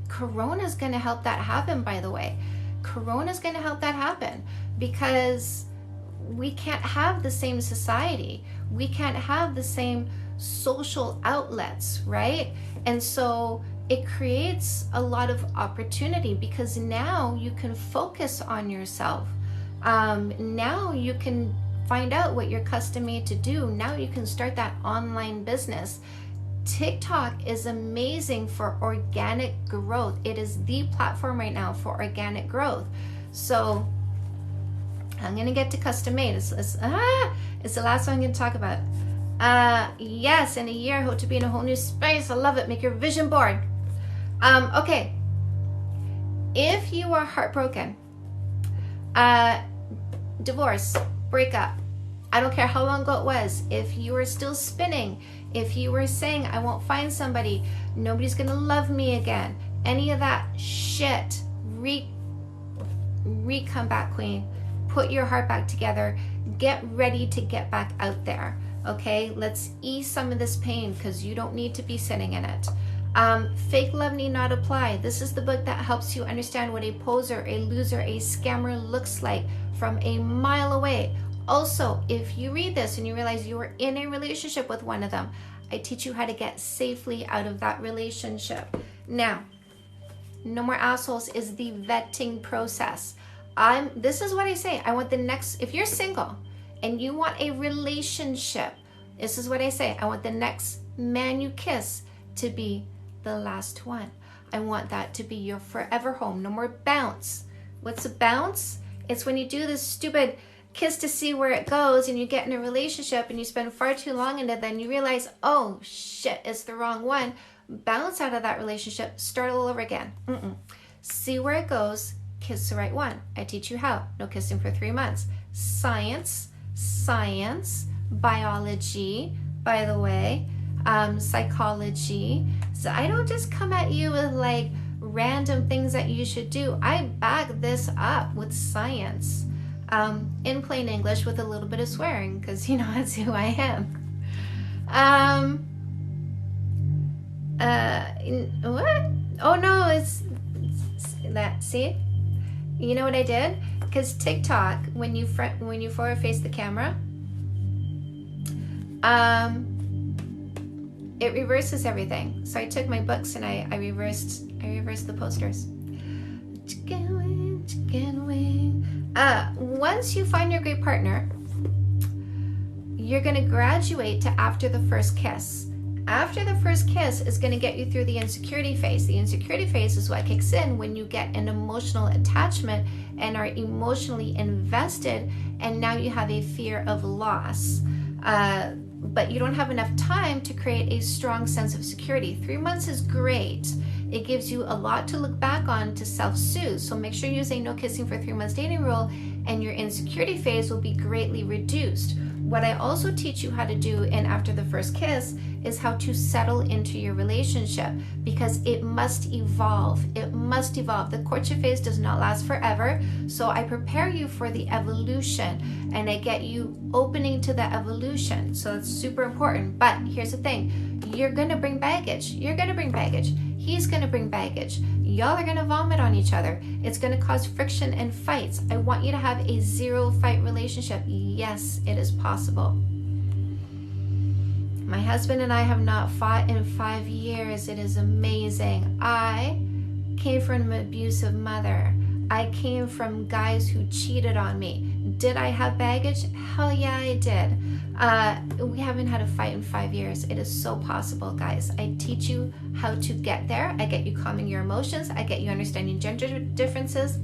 Corona's going to help that happen, by the way. Corona's going to help that happen, because we can't have the same society. We can't have the same social outlets, right? And so it creates a lot of opportunity, because now you can focus on yourself. Now you can find out what you're custom made to do. Now you can start that online business. TikTok is amazing for organic growth. It is the platform right now for organic growth. So I'm going to get to custom made. It's the last one I'm going to talk about. Yes, in a year, hope to be in a whole new space. I love it. Make your vision board. Okay. If you are heartbroken, divorce, breakup, I don't care how long ago it was, if you are still spinning, if you were saying, I won't find somebody, nobody's gonna love me again, any of that shit, come back, queen. Put your heart back together. Get ready to get back out there. Okay, let's ease some of this pain, because you don't need to be sitting in it. Fake love need not apply. This is the book that helps you understand what a poser, a loser, a scammer looks like from a mile away. Also, if you read this and you realize you were in a relationship with one of them, I teach you how to get safely out of that relationship. Now, No More Assholes is the vetting process. This is what I say. I want the next, if you're single and you want a relationship, this is what I say. I want the next man you kiss to be the last one. I want that to be your forever home. No more bounce. What's a bounce? It's when you do this stupid kiss to see where it goes, and you get in a relationship and you spend far too long in it, then you realize, oh shit, it's the wrong one. Bounce out of that relationship, start all over again. See where it goes, kiss the right one. I teach you how. No kissing for 3 months. Science, biology, by the way, psychology. So I don't just come at you with like random things that you should do. I back this up with science, in plain English with a little bit of swearing, because you know that's who I am. What? Oh no, it's that. See, you know what I did? Because TikTok, when you forward face the camera, it reverses everything. So I took my books and I reversed the posters. Once you find your great partner, you're going to graduate to after the first kiss. After the first kiss is going to get you through the insecurity phase. The insecurity phase is what kicks in when you get an emotional attachment and are emotionally invested, and now you have a fear of loss. But you don't have enough time to create a strong sense of security. 3 months is great. It gives you a lot to look back on to self-soothe. So make sure you use a no kissing for 3 months dating rule, and your insecurity phase will be greatly reduced. What I also teach you how to do in after the first kiss is how to settle into your relationship, because it must evolve. It must evolve. The courtship phase does not last forever. So I prepare you for the evolution, and I get you opening to the evolution. So it's super important. But here's the thing. You're going to bring baggage. You're going to bring baggage. He's going to bring baggage. Y'all are going to vomit on each other. It's going to cause friction and fights. I want you to have a zero fight relationship. Yes, it is possible. My husband and I have not fought in 5 years. It is amazing. I came from an abusive mother. I came from guys who cheated on me. Did I have baggage? Hell yeah, I did. We haven't had a fight in 5 years. It is so possible, guys. I teach you how to get there. I get you calming your emotions. I get you understanding gender differences.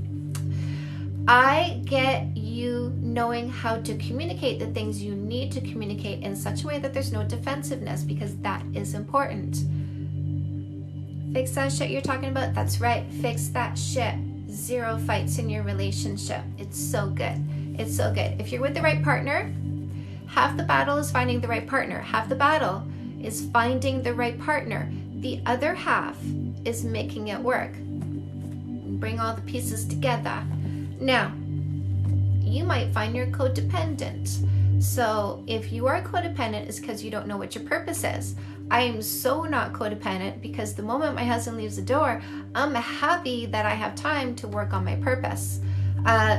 I get you knowing how to communicate the things you need to communicate in such a way that there's no defensiveness, because that is important. Fix that shit you're talking about? That's right. Fix that shit. Zero fights in your relationship. It's so good. It's so good. If you're with the right partner, half the battle is finding the right partner. Half the battle is finding the right partner. The other half is making it work. Bring all the pieces together. Now, you might find you're codependent. So if you are codependent, it's because you don't know what your purpose is. I am so not codependent because the moment my husband leaves the door, I'm happy that I have time to work on my purpose.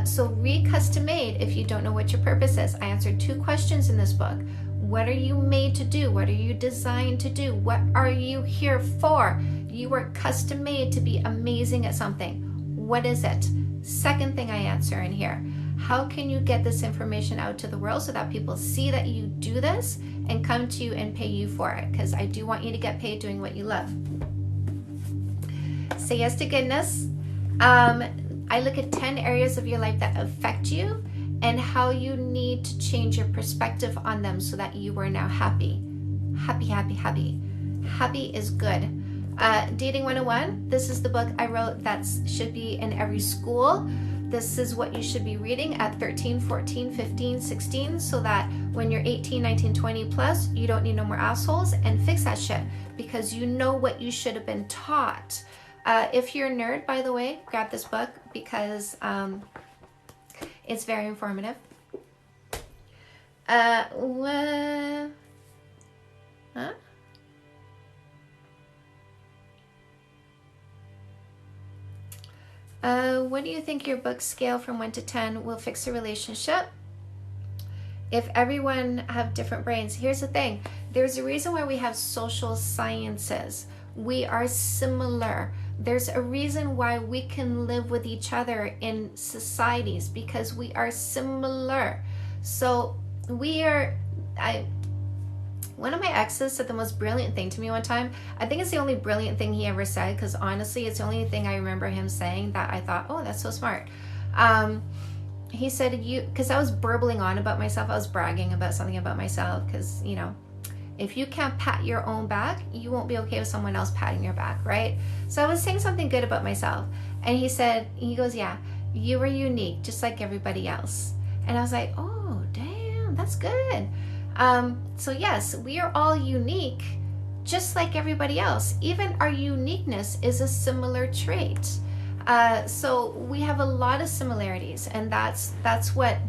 So read Custom Made if you don't know what your purpose is. I answered 2 questions in this book. What are you made to do? What are you designed to do? What are you here for? You were custom made to be amazing at something. What is it? Second thing I answer in here. How can you get this information out to the world so that people see that you do this and come to you and pay you for it? Because I do want you to get paid doing what you love. Say yes to goodness. I look at 10 areas of your life that affect you and how you need to change your perspective on them so that you are now happy. Happy, happy, happy. Happy is good. Dating 101, this is the book I wrote that should be in every school. This is what you should be reading at 13, 14, 15, 16, so that when you're 18, 19, 20 plus, you don't need no more assholes, and fix that shit because you know what you should have been taught. If you're a nerd, by the way, grab this book because it's very informative. What do you think your book scale from 1 to 10 will fix a relationship? If everyone have different brains, here's the thing. There's a reason why we have social sciences. We are similar. There's a reason why we can live with each other in societies because we are similar. So one of my exes said the most brilliant thing to me one time. I think it's the only brilliant thing he ever said because honestly, it's the only thing I remember him saying that I thought, oh, that's so smart. He said, because I was burbling on about myself. I was bragging about something about myself because, if you can't pat your own back, you won't be okay with someone else patting your back, right? So I was saying something good about myself. And he goes, yeah, you are unique, just like everybody else. And I was like, oh, damn, that's good. So yes, we are all unique, just like everybody else. Even our uniqueness is a similar trait. So we have a lot of similarities, and that's what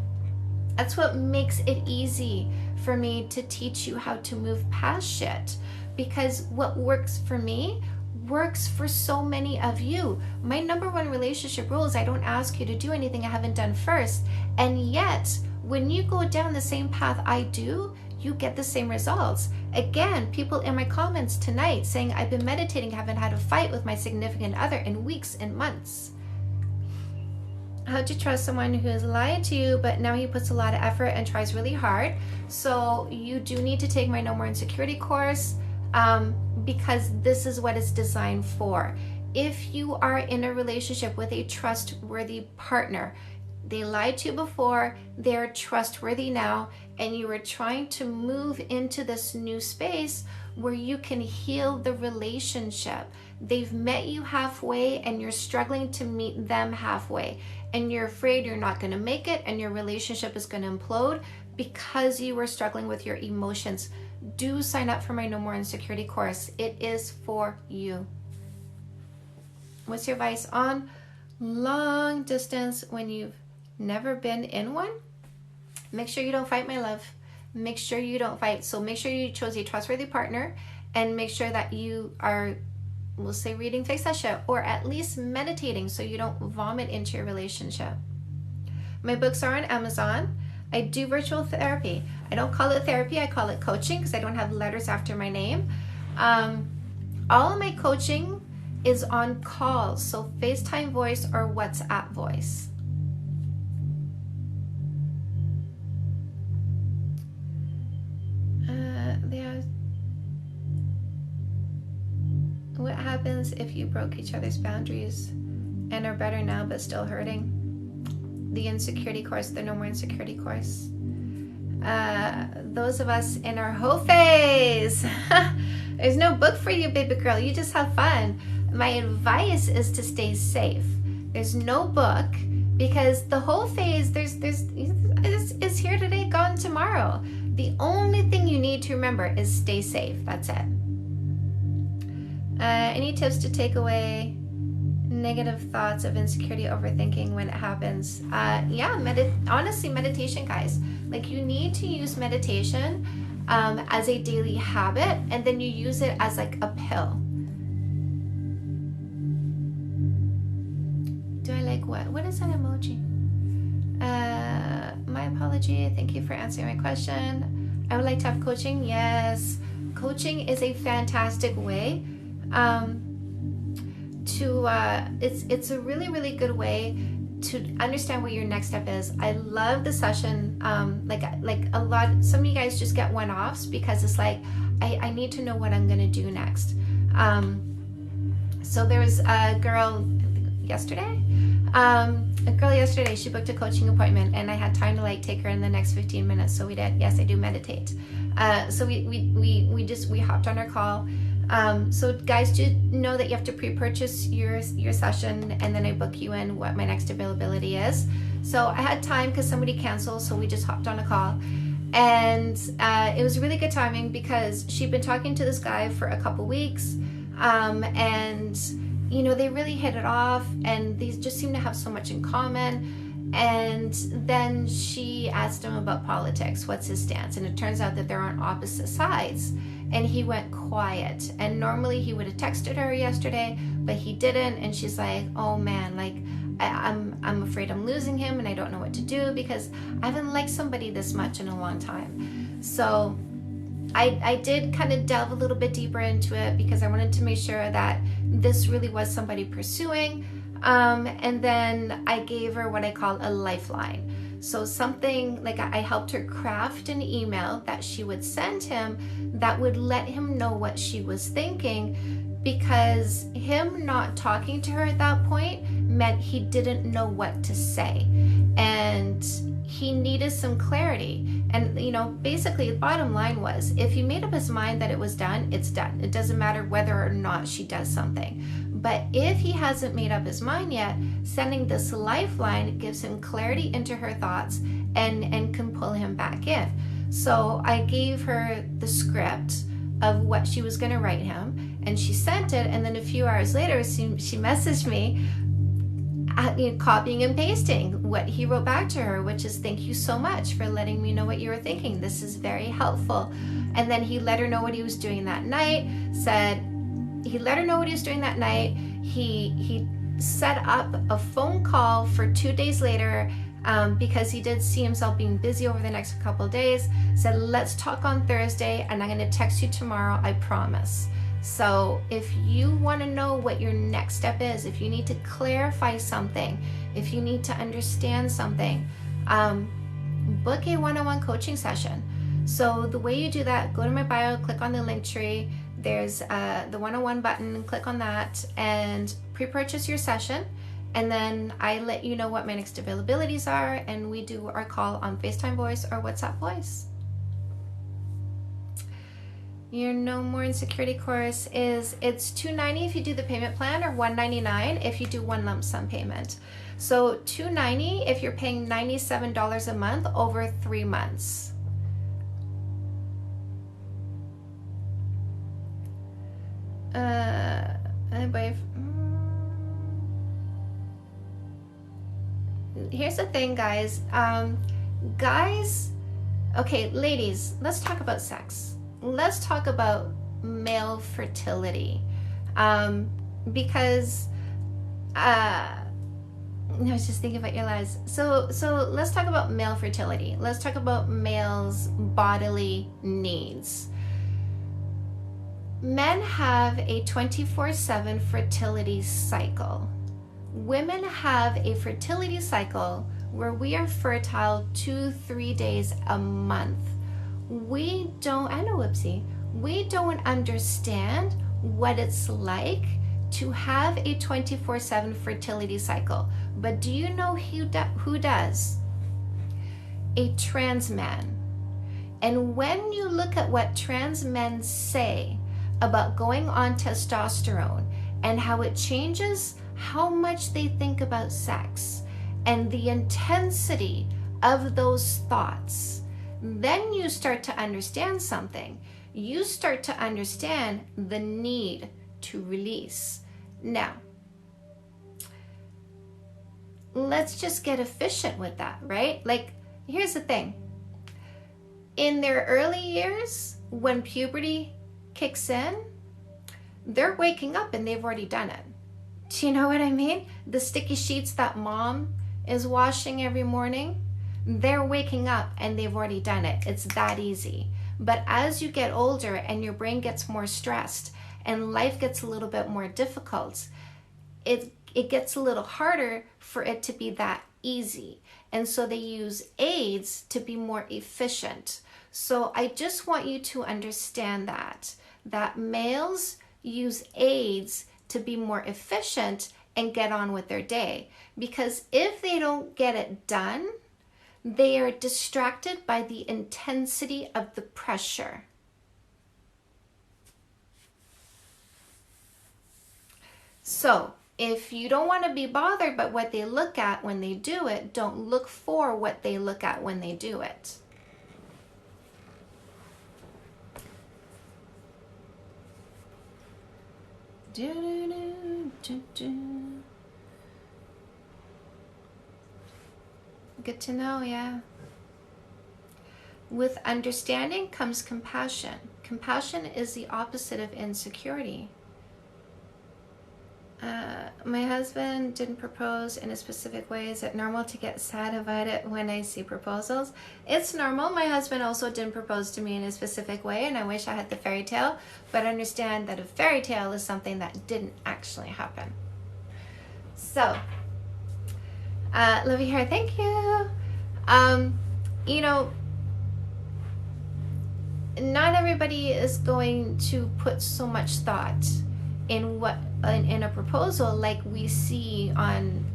makes it easy for me to teach you how to move past shit. Because what works for me works for so many of you. My number 1 relationship rule is I don't ask you to do anything I haven't done first. And yet, when you go down the same path I do, you get the same results. Again, people in my comments tonight saying I've been meditating, haven't had a fight with my significant other in weeks and months. How to trust someone who has lied to you, but now he puts a lot of effort and tries really hard. So you do need to take my No More Insecurity course because this is what it's designed for. If you are in a relationship with a trustworthy partner, they lied to you before, they're trustworthy now, and you are trying to move into this new space where you can heal the relationship. They've met you halfway and you're struggling to meet them halfway, and you're afraid you're not going to make it and your relationship is going to implode because you were struggling with your emotions. Do sign up for my No More Insecurity course. It is for you. What's your advice on long distance when you've never been in one? Make sure you don't fight, my love. Make sure you don't fight. So make sure you chose a trustworthy partner, and make sure that you are, we'll say, reading Fix That Shit, or at least meditating so you don't vomit into your relationship. My books are on Amazon. I do virtual therapy. I don't call it therapy, I call it coaching because I don't have letters after my name. All of my coaching is on calls, so FaceTime voice or WhatsApp voice. What happens if you broke each other's boundaries and are better now but still hurting? The insecurity course, the No More Insecurity course. Those of us in our whole phase, there's no book for you, baby girl. You just have fun. My advice is to stay safe. There's no book because the whole phase is here today, gone tomorrow. The only thing you need to remember is stay safe. That's it. Any tips to take away negative thoughts of insecurity, overthinking when it happens? Honestly, meditation, guys. Like, you need to use meditation as a daily habit, and then you use it as like a pill. Do I like what? What is that emoji? My apology. Thank you for answering my question. I would like to have coaching. Yes. Coaching is a fantastic way it's a really, really good way to understand what your next step is. I love the session. Like a lot, some of you guys just get one-offs because it's like, I need to know what I'm going to do next. So there was a girl yesterday, she booked a coaching appointment, and I had time to like take her in the next 15 minutes. So we did. Yes, I do meditate. So we hopped on our call. So guys, do know that you have to pre-purchase your session, and then I book you in what my next availability is. So I had time because somebody canceled, so we just hopped on a call. And it was really good timing because she'd been talking to this guy for a couple weeks, and you know, they really hit it off, and these just seem to have so much in common. And then she asked him about politics, what's his stance, and it turns out that they're on opposite sides. And he went quiet, and normally he would have texted her yesterday, but he didn't. And she's like, oh man, like I'm afraid I'm losing him, and I don't know what to do because I haven't liked somebody this much in a long time. So I did kind of delve a little bit deeper into it because I wanted to make sure that this really was somebody pursuing. And then I gave her what I call a lifeline. So something like I helped her craft an email that she would send him that would let him know what she was thinking, because him not talking to her at that point meant he didn't know what to say, and he needed some clarity. And you know, basically the bottom line was, if he made up his mind that it was done, it's done. It doesn't matter whether or not she does something. But if he hasn't made up his mind yet, sending this lifeline gives him clarity into her thoughts and can pull him back in. So I gave her the script of what she was going to write him, and she sent it. And then a few hours later, she messaged me, copying and pasting what he wrote back to her, which is, thank you so much for letting me know what you were thinking. This is very helpful. And then he let her know what he was doing that night, He set up a phone call for 2 days later, because he did see himself being busy over the next couple of days. Said, let's talk on Thursday, and I'm going to text you tomorrow, I promise. So if you want to know what your next step is, if you need to clarify something, if you need to understand something, book a one-on-one coaching session. So the way you do that, go to my bio, click on the link tree. There's the one-on-one button, click on that and pre-purchase your session. And then I let you know what my next availabilities are, and we do our call on FaceTime voice or WhatsApp voice. Your No More Insecurity course it's $290 if you do the payment plan, or $199 if you do one lump sum payment. So $290 if you're paying $97 a month over 3 months. Here's the thing, guys. Okay, ladies, let's talk about sex. Let's talk about male fertility, because I was just thinking about your lives. So let's talk about male fertility. Let's talk about males' bodily needs. Men have a 24/7 fertility cycle. Women have a fertility cycle where we are fertile 2-3 days a month. We don't understand what it's like to have a 24/7 fertility cycle. But do you know who does? A trans man. And when you look at what trans men say about going on testosterone and how it changes how much they think about sex and the intensity of those thoughts, then you start to understand something. You start to understand the need to release. Now, let's just get efficient with that, right? Like, here's the thing. In their early years, when puberty kicks in, they're waking up and they've already done it. Do you know what I mean? The sticky sheets that mom is washing every morning, they're waking up and they've already done it. It's that easy. But as you get older and your brain gets more stressed and life gets a little bit more difficult, it gets a little harder for it to be that easy. And so they use aids to be more efficient. So I just want you to understand that males use aids to be more efficient and get on with their day. Because if they don't get it done, they are distracted by the intensity of the pressure. So if you don't want to be bothered by what they look at when they do it, don't look for what they look at when they do it. Good to know, yeah. With understanding comes compassion. Compassion is the opposite of insecurity. My husband didn't propose in a specific way. Is it normal to get sad about it when I see proposals? It's normal. My husband also didn't propose to me in a specific way, and I wish I had the fairy tale, but understand that a fairy tale is something that didn't actually happen. So, Livy here, thank you. You know, not everybody is going to put so much thought in a proposal like we see on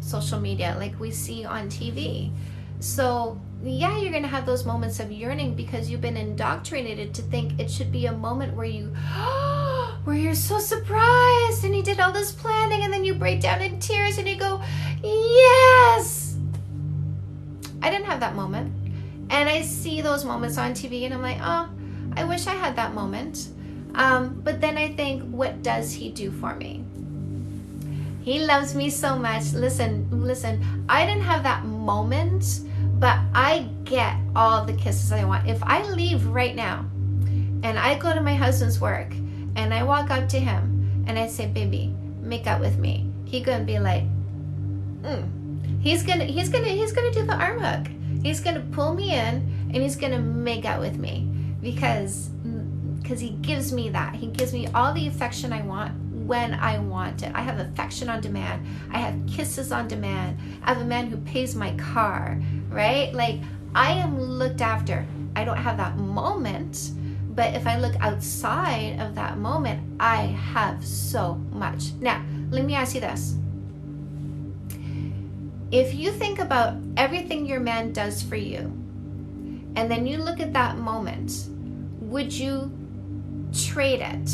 social media, like we see on TV. So yeah, you're gonna have those moments of yearning because you've been indoctrinated to think it should be a moment where you're so surprised and you did all this planning, and then you break down in tears and you go, yes. I didn't have that moment, and I see those moments on TV and I'm like, oh, I wish I had that moment. But then I think, what does he do for me? He loves me so much. Listen, I didn't have that moment, but I get all the kisses I want. If I leave right now and I go to my husband's work and I walk up to him and I say, baby, make out with me, he gonna be like, He's gonna do the arm hook. He's gonna pull me in and he's gonna make out with me because he gives me that. He gives me all the affection I want when I want it. I have affection on demand. I have kisses on demand. I have a man who pays my car, right? Like, I am looked after. I don't have that moment, but if I look outside of that moment, I have so much. Now, let me ask you this. If you think about everything your man does for you, and then you look at that moment, would you trade it?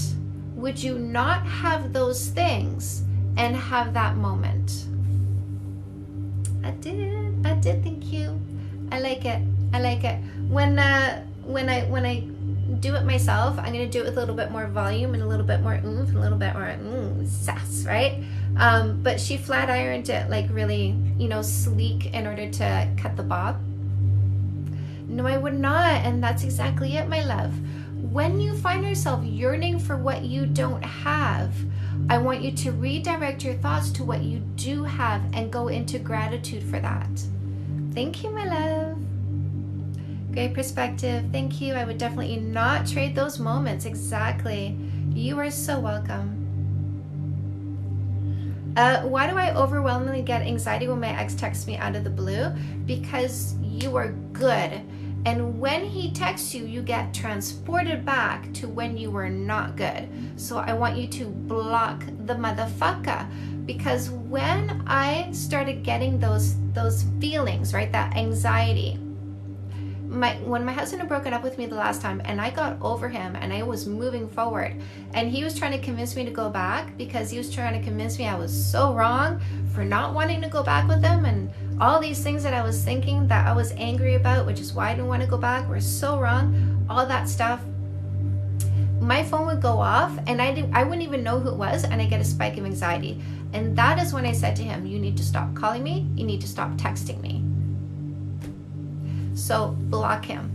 Would you not have those things and have that moment? I did, thank you. I like it. When I do it myself, I'm gonna do it with a little bit more volume and a little bit more oomph and a little bit more sass, right? But she flat ironed it like really, sleek in order to cut the bob. No, I would not, and that's exactly it, my love. When you find yourself yearning for what you don't have, I want you to redirect your thoughts to what you do have and go into gratitude for that. Thank you, my love. Great perspective. Thank you. I would definitely not trade those moments. Exactly. You are so welcome. Why do I overwhelmingly get anxiety when my ex texts me out of the blue? Because you are good. And when he texts you, you get transported back to when you were not good. So I want you to block the motherfucker. Because when I started getting those feelings, right, that anxiety, when my husband had broken up with me the last time and I got over him and I was moving forward and he was trying to convince me to go back because he was trying to convince me I was so wrong for not wanting to go back with him, and all these things that I was thinking that I was angry about, which is why I didn't want to go back, were so wrong, all that stuff. My phone would go off and I wouldn't even know who it was, and I get a spike of anxiety. And that is when I said to him, you need to stop calling me, you need to stop texting me. So block him.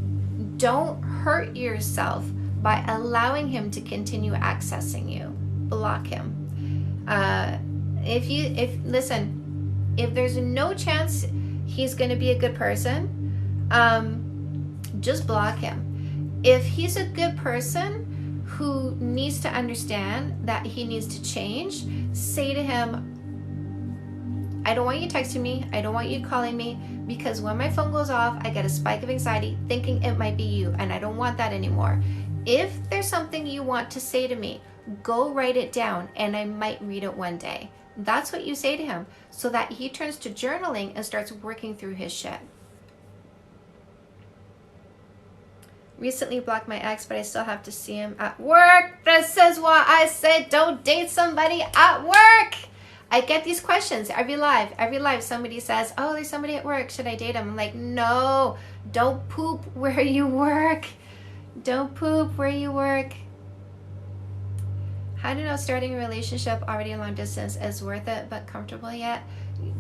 Don't hurt yourself by allowing him to continue accessing you. Block him. Listen, if there's no chance he's going to be a good person, just block him. If he's a good person who needs to understand that he needs to change, say to him, I don't want you texting me, I don't want you calling me, because when my phone goes off, I get a spike of anxiety thinking it might be you, and I don't want that anymore. If there's something you want to say to me, go write it down, and I might read it one day. That's what you say to him, so that he turns to journaling and starts working through his shit. Recently blocked my ex, but I still have to see him at work. This is why I say don't date somebody at work. I get these questions every live. Somebody says, oh, there's somebody at work, should I date him? I'm like, no, don't poop where you work. Don't poop where you work. How to know starting a relationship already long distance is worth it but comfortable yet?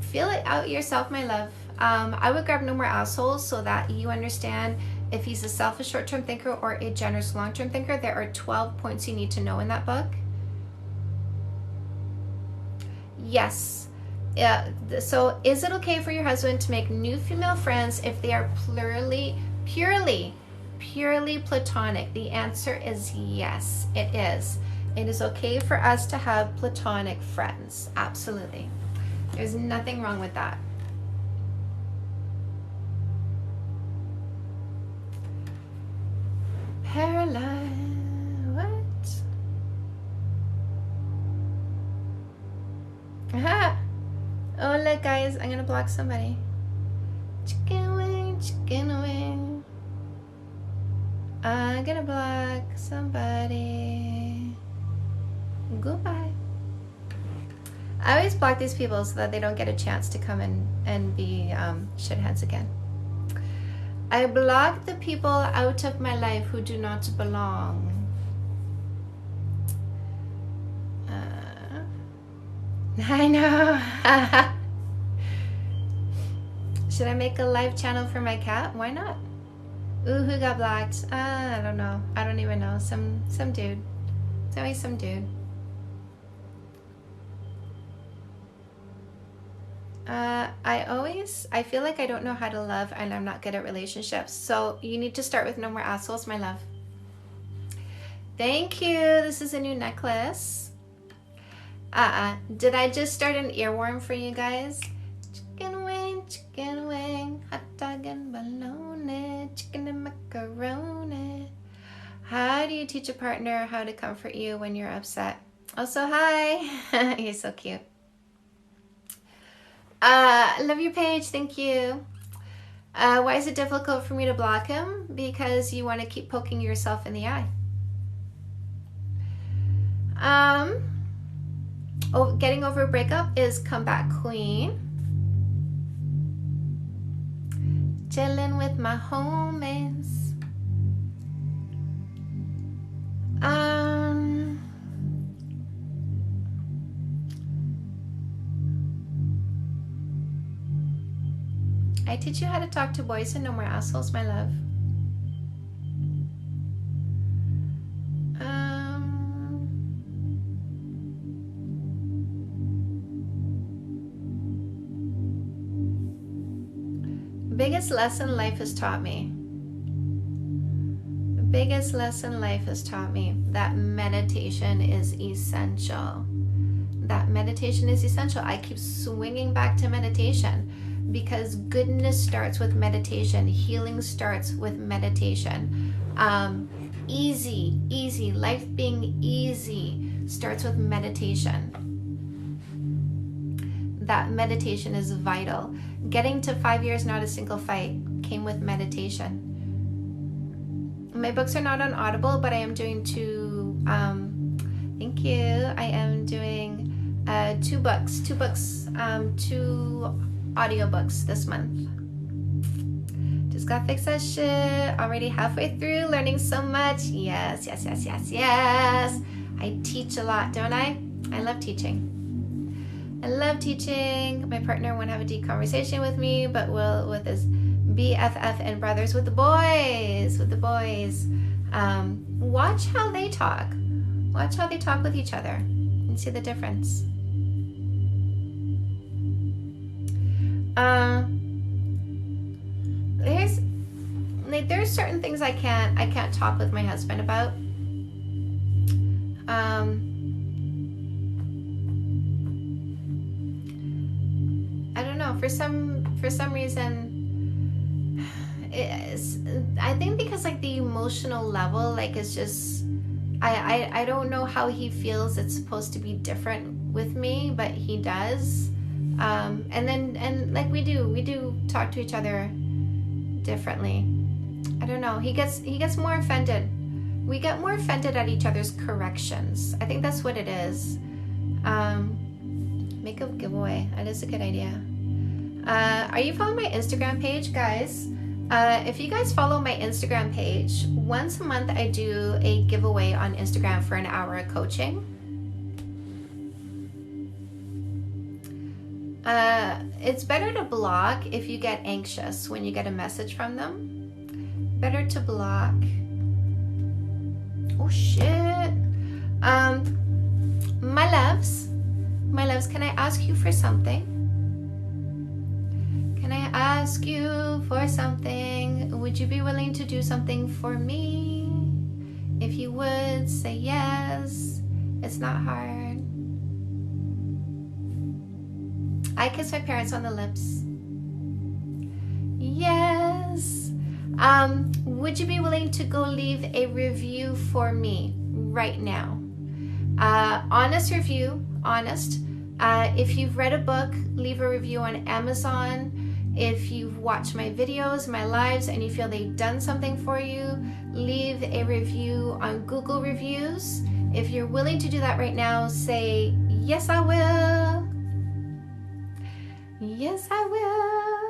Feel it out yourself, my love. I would grab No More Assholes so that you understand if he's a selfish short-term thinker or a generous long-term thinker. There are 12 points you need to know in that book. Yes. So is it okay for your husband to make new female friends if they are purely platonic? The answer is yes, it is. It is okay for us to have platonic friends. Absolutely. There's nothing wrong with that. Paralyzed. Aha! Oh, look, guys, I'm gonna block somebody. Chicken wing, chicken wing. I'm gonna block somebody. Goodbye. I always block these people so that they don't get a chance to come in and be shitheads again. I block the people out of my life who do not belong. I know. Should I make a live channel for my cat? Why not? Ooh, who got blocked? I don't know. I don't even know. Some dude. It's always some dude. I feel like I don't know how to love and I'm not good at relationships. So you need to start with No More Assholes, my love. Thank you. This is a new necklace. Did I just start an earworm for you guys? Chicken wing, hot dog and bologna, chicken and macaroni. How do you teach a partner how to comfort you when you're upset? Also, hi. You're so cute. Love your page. Thank you. Why is it difficult for me to block him? Because you want to keep poking yourself in the eye. Getting over a breakup is comeback queen. Chilling with my homies. I teach you how to talk to boys and No More Assholes, my love. Biggest lesson life has taught me. Biggest lesson life has taught me that meditation is essential. That meditation is essential. I keep swinging back to meditation because goodness starts with meditation. Healing starts with meditation. Easy. Life being easy starts with meditation. That meditation is vital. Getting to 5 years, not a single fight, came with meditation. My books are not on Audible, but I am doing two. Thank you. I am doing two audiobooks this month. Just got fixed that shit. Already halfway through, learning so much. Yes. I teach a lot, don't I? I love teaching. My partner won't have a deep conversation with me, but will with his BFF and brothers with the boys. Watch how they talk. Watch how they talk with each other and see the difference. There's certain things I can't talk with my husband about. I don't know, for some reason, I think because like the emotional level, like, is just, I don't know how he feels it's supposed to be different with me, but he does. And like we do talk to each other differently. I don't know. He gets more offended. We get more offended at each other's corrections. I think that's what it is. Make a giveaway. That is a good idea. Are you following my Instagram page, guys? If you guys follow my Instagram page, once a month I do a giveaway on Instagram for an hour of coaching. It's better to block if you get anxious when you get a message from them. Better to block. Oh shit. My loves, can I ask you for something? Can I ask you for something? Would you be willing to do something for me? If you would, say yes. It's not hard. I kiss my parents on the lips. Yes. Would you be willing to go leave a review for me right now? Honest review, honest. If you've read a book, leave a review on Amazon. If you've watched my videos, my lives, and you feel they've done something for you, leave a review on Google Reviews. If you're willing to do that right now, say, yes, I will. Yes, I will.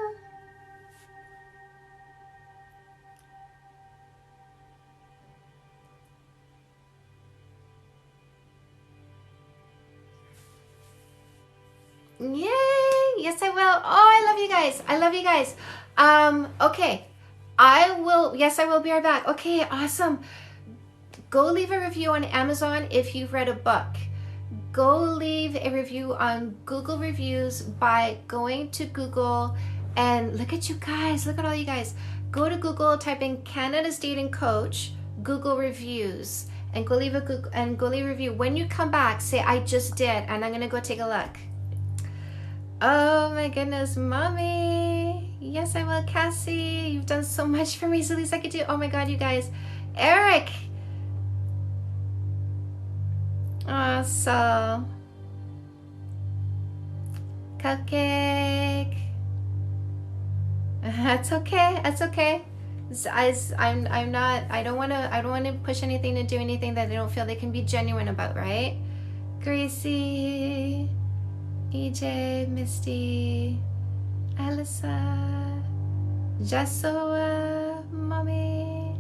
Yay! Yes, I will. Oh, I love you guys. I love you guys. Okay. Yes, I will be right back. Okay, awesome. Go leave a review on Amazon if you've read a book. Go leave a review on Google Reviews by going to Google and look at you guys. Look at all you guys. Go to Google, type in Canada's Dating Coach, Google Reviews, and go leave a review. When you come back, say I just did, and I'm gonna go take a look. Oh my goodness, Mommy. Yes, I will, Cassie. You've done so much for me, so least I could do. Oh my God, you guys. Eric. Oh, so. Cupcake. That's okay. That's okay. I don't want to push anything to do anything that they don't feel they can be genuine about, right? Gracie. EJ, Misty, Alyssa, Jesua, Mommy.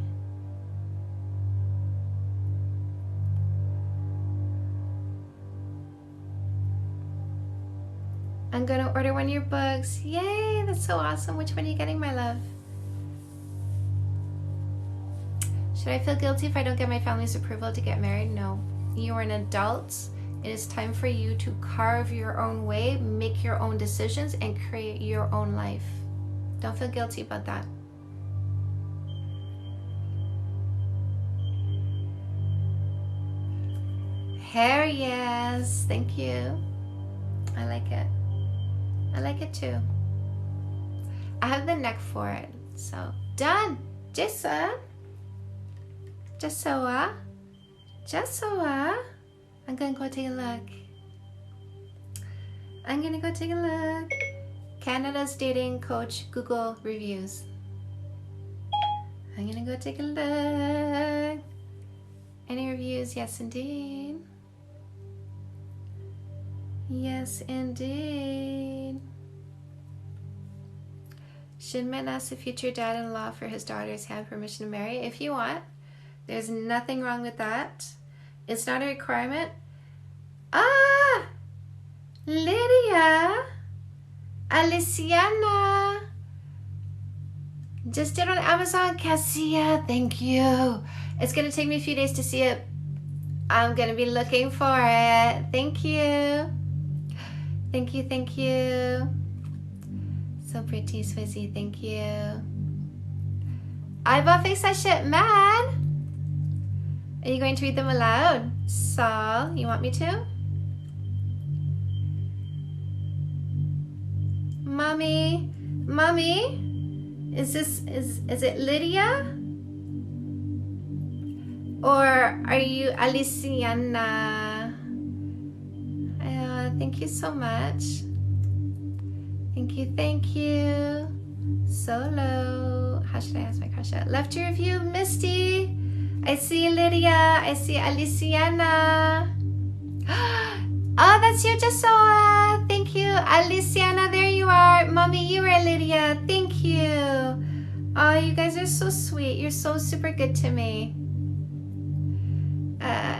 I'm gonna order one of your books. Yay, that's so awesome. Which one are you getting, my love? Should I feel guilty if I don't get my family's approval to get married? No. You are an adult. It is time for you to carve your own way, make your own decisions, and create your own life. Don't feel guilty about that. Hair, yes. Thank you. I like it. I like it too. I have the neck for it. So, done. Jesua. I'm gonna go take a look. Canada's Dating Coach Google Reviews. I'm gonna go take a look. Any reviews? Yes, indeed. Yes, indeed. Should men ask the future dad-in-law for his daughter's hand permission to marry? If you want. There's nothing wrong with that. It's not a requirement. Ah! Lydia! Aliciana! Just did on Amazon. Cassia, thank you. It's going to take me a few days to see it. I'm going to be looking for it. Thank you. Thank you, thank you. So pretty, Swizzy, thank you. I bought face that shit, man. Are you going to read them aloud? Saul, you want me to? Mommy, is it Lydia? Or are you Aliciana? Thank you so much. Thank you. Solo. How should I ask my question? Left to review, Misty. I see Lydia. I see Aliciana. Oh, that's you, Jasoa. Thank you. Aliciana, there you are. Mommy, you are Lydia. Thank you. Oh, you guys are so sweet. You're so super good to me.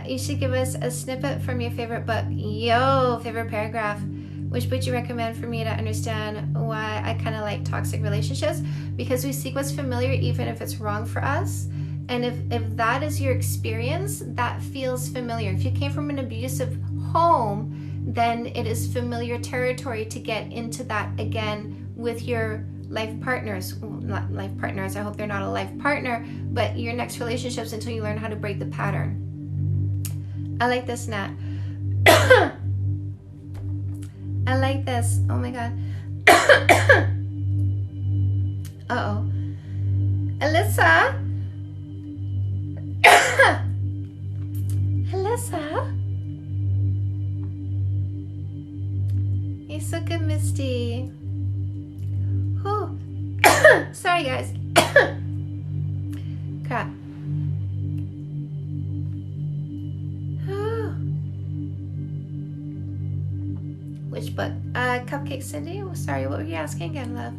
You should give us a snippet from your favorite book. Yo, favorite paragraph. Which book do you recommend for me to understand why I kind of like toxic relationships? Because we seek what's familiar even if it's wrong for us. And if that is your experience, that feels familiar. If you came from an abusive home, then it is familiar territory to get into that again with your life partners. Well, not life partners, I hope they're not a life partner, but your next relationships until you learn how to break the pattern. I like this, Nat. I like this. Oh my God. Uh-oh. Alyssa? Alyssa? You're so good, Misty. Whew. Sorry, guys. Crap. Which book? Cupcake Cindy? Oh, sorry, what were you asking again, love?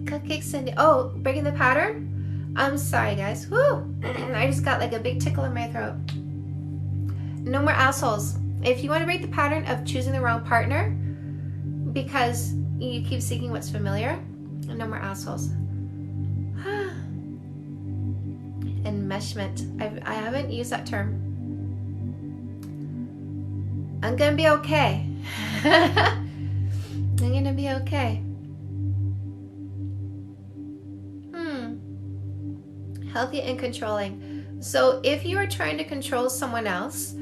Cupcake Cindy. Oh, breaking the pattern? I'm sorry, guys. Whoo! I just got like a big tickle in my throat. No more assholes. If you want to break the pattern of choosing the wrong partner because you keep seeking what's familiar, no more assholes. Enmeshment. I haven't used that term. I'm gonna be okay. I'm gonna be okay. Healthy and controlling. So if you are trying to control someone else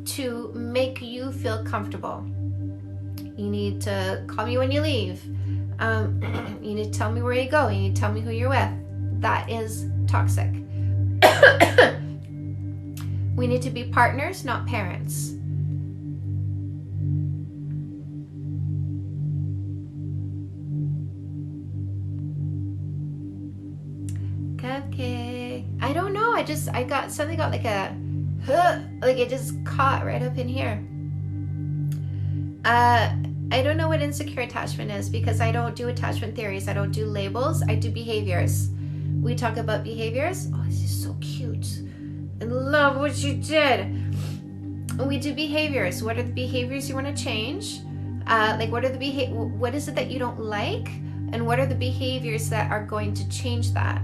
to make you feel comfortable, you need to call me when you leave. You need to tell me where you go. You need to tell me who you're with. That is toxic. We need to be partners, not parents. Cupcake. I don't know. I got something got like it just caught right up in here. I don't know what insecure attachment is because I don't do attachment theories. I don't do labels. I do behaviors. We talk about behaviors. Oh, this is so cute. I love what you did. We do behaviors. What are the behaviors you want to change? Like what is it that you don't like? And what are the behaviors that are going to change that?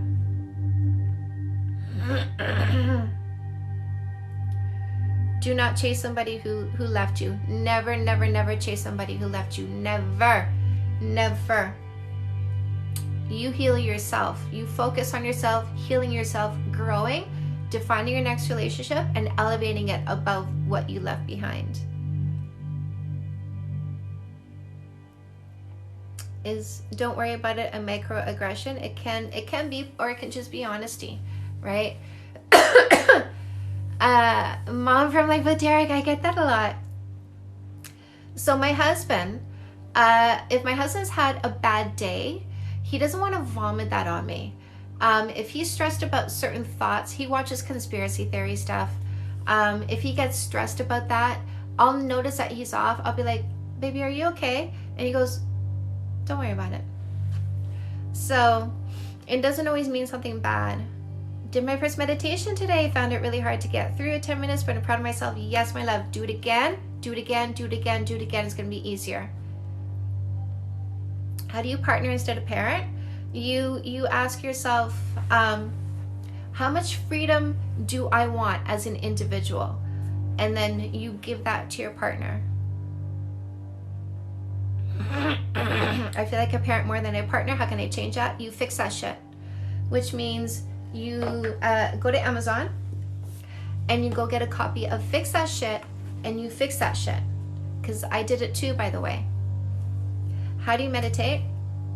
Do not chase somebody who left you. Never, never, never chase somebody who left you. Never, never. You heal yourself. You focus on yourself, healing yourself, growing, defining your next relationship, and elevating it above what you left behind. Don't worry about it a microaggression. It can be, or it can just be honesty, right? Mom from Life with Derek, I get that a lot. So my husband, if my husband's had a bad day, he doesn't want to vomit that on me. If he's stressed about certain thoughts, he watches conspiracy theory stuff. If he gets stressed about that, I'll notice that he's off. I'll be like, baby, are you okay? And he goes, don't worry about it. So it doesn't always mean something bad. Did my first meditation today. Found it really hard to get through 10 minutes, but I'm proud of myself. Yes, my love. Do it again. Do it again. Do it again. Do it again. It's going to be easier. How do you partner instead of parent? You ask yourself, how much freedom do I want as an individual? And then you give that to your partner. I feel like a parent more than a partner. How can I change that? You fix that shit. Which means you go to Amazon and you go get a copy of Fix That Shit, and you fix that shit. Because I did it too, by the way. How do you meditate?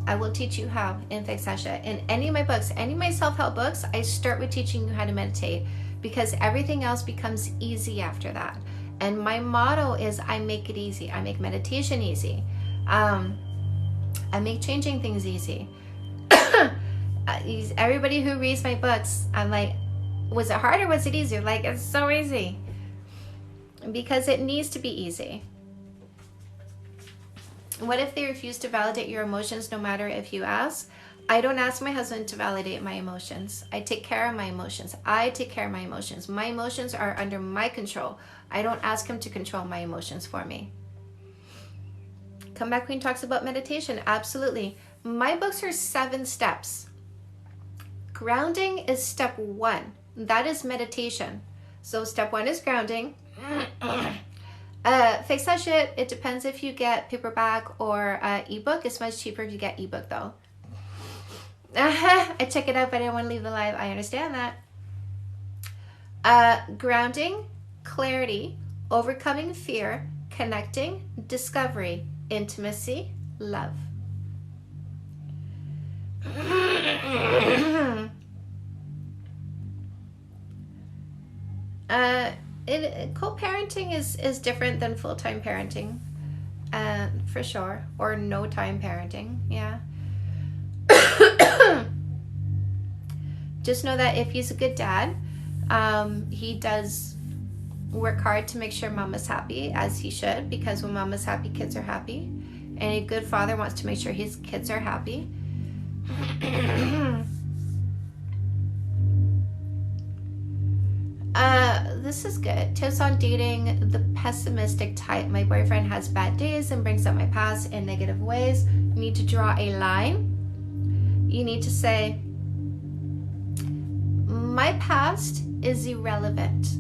I will teach you how in Fix That Shit. In any of my books, any of my self-help books, I start with teaching you how to meditate, because everything else becomes easy after that. And my motto is I make it easy. I make meditation easy. I make changing things easy. Everybody who reads my books, I'm like, was it hard or was it easier? Like, it's so easy. Because it needs to be easy. What if they refuse to validate your emotions no matter if you ask? I don't ask my husband to validate my emotions. I take care of my emotions. I take care of my emotions. My emotions are under my control. I don't ask him to control my emotions for me. Comeback Queen talks about meditation. Absolutely. My books are 7 steps. Grounding is step 1. That is meditation. So step 1 is grounding. Fix That Shit. It depends if you get paperback or ebook. It's much cheaper if you get ebook though. I check it out, but I didn't want to leave the live. I understand that. Grounding, clarity, overcoming fear, connecting, discovery, intimacy, love. Co-parenting is different than full-time parenting, for sure, or no-time parenting. Yeah. Just know that if he's a good dad, he does work hard to make sure mama's happy, as he should, because when mama's happy, kids are happy. And a good father wants to make sure his kids are happy. This is good. Tips on dating the pessimistic type. My boyfriend has bad days and brings up my past in negative ways. You need to draw a line. You need to say, my past is irrelevant.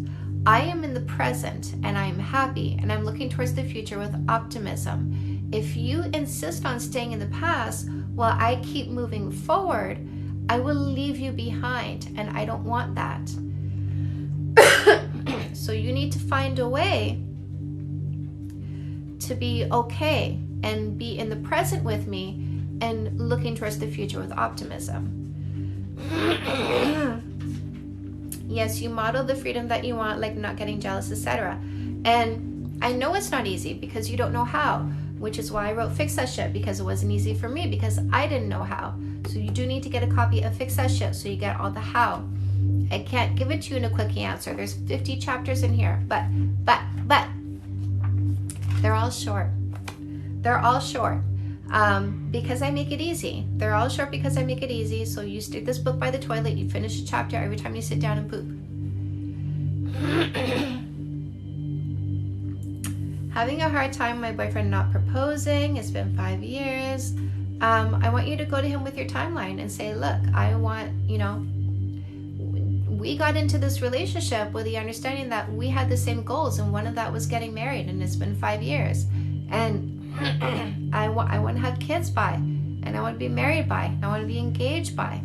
I am in the present and I am happy and I'm looking towards the future with optimism. If you insist on staying in the past while I keep moving forward, I will leave you behind, and I don't want that. So you need to find a way to be okay and be in the present with me and looking towards the future with optimism. Yes, you model the freedom that you want, like not getting jealous, etc. And I know it's not easy because you don't know how, which is why I wrote Fix That Shit, because it wasn't easy for me because I didn't know how. So you do need to get a copy of Fix That Shit so you get all the how. I can't give it to you in a quickie answer. There's 50 chapters in here, but they're all short. They're all short because I make it easy. They're all short because I make it easy. So you stick this book by the toilet, you finish a chapter every time you sit down and poop. Having a hard time with my boyfriend not proposing. It's been 5 years. I want you to go to him with your timeline and say, look, I want, we got into this relationship with the understanding that we had the same goals, and one of that was getting married, and it's been 5 years. And I want to have kids by, and I want to be married by, I want to be engaged by.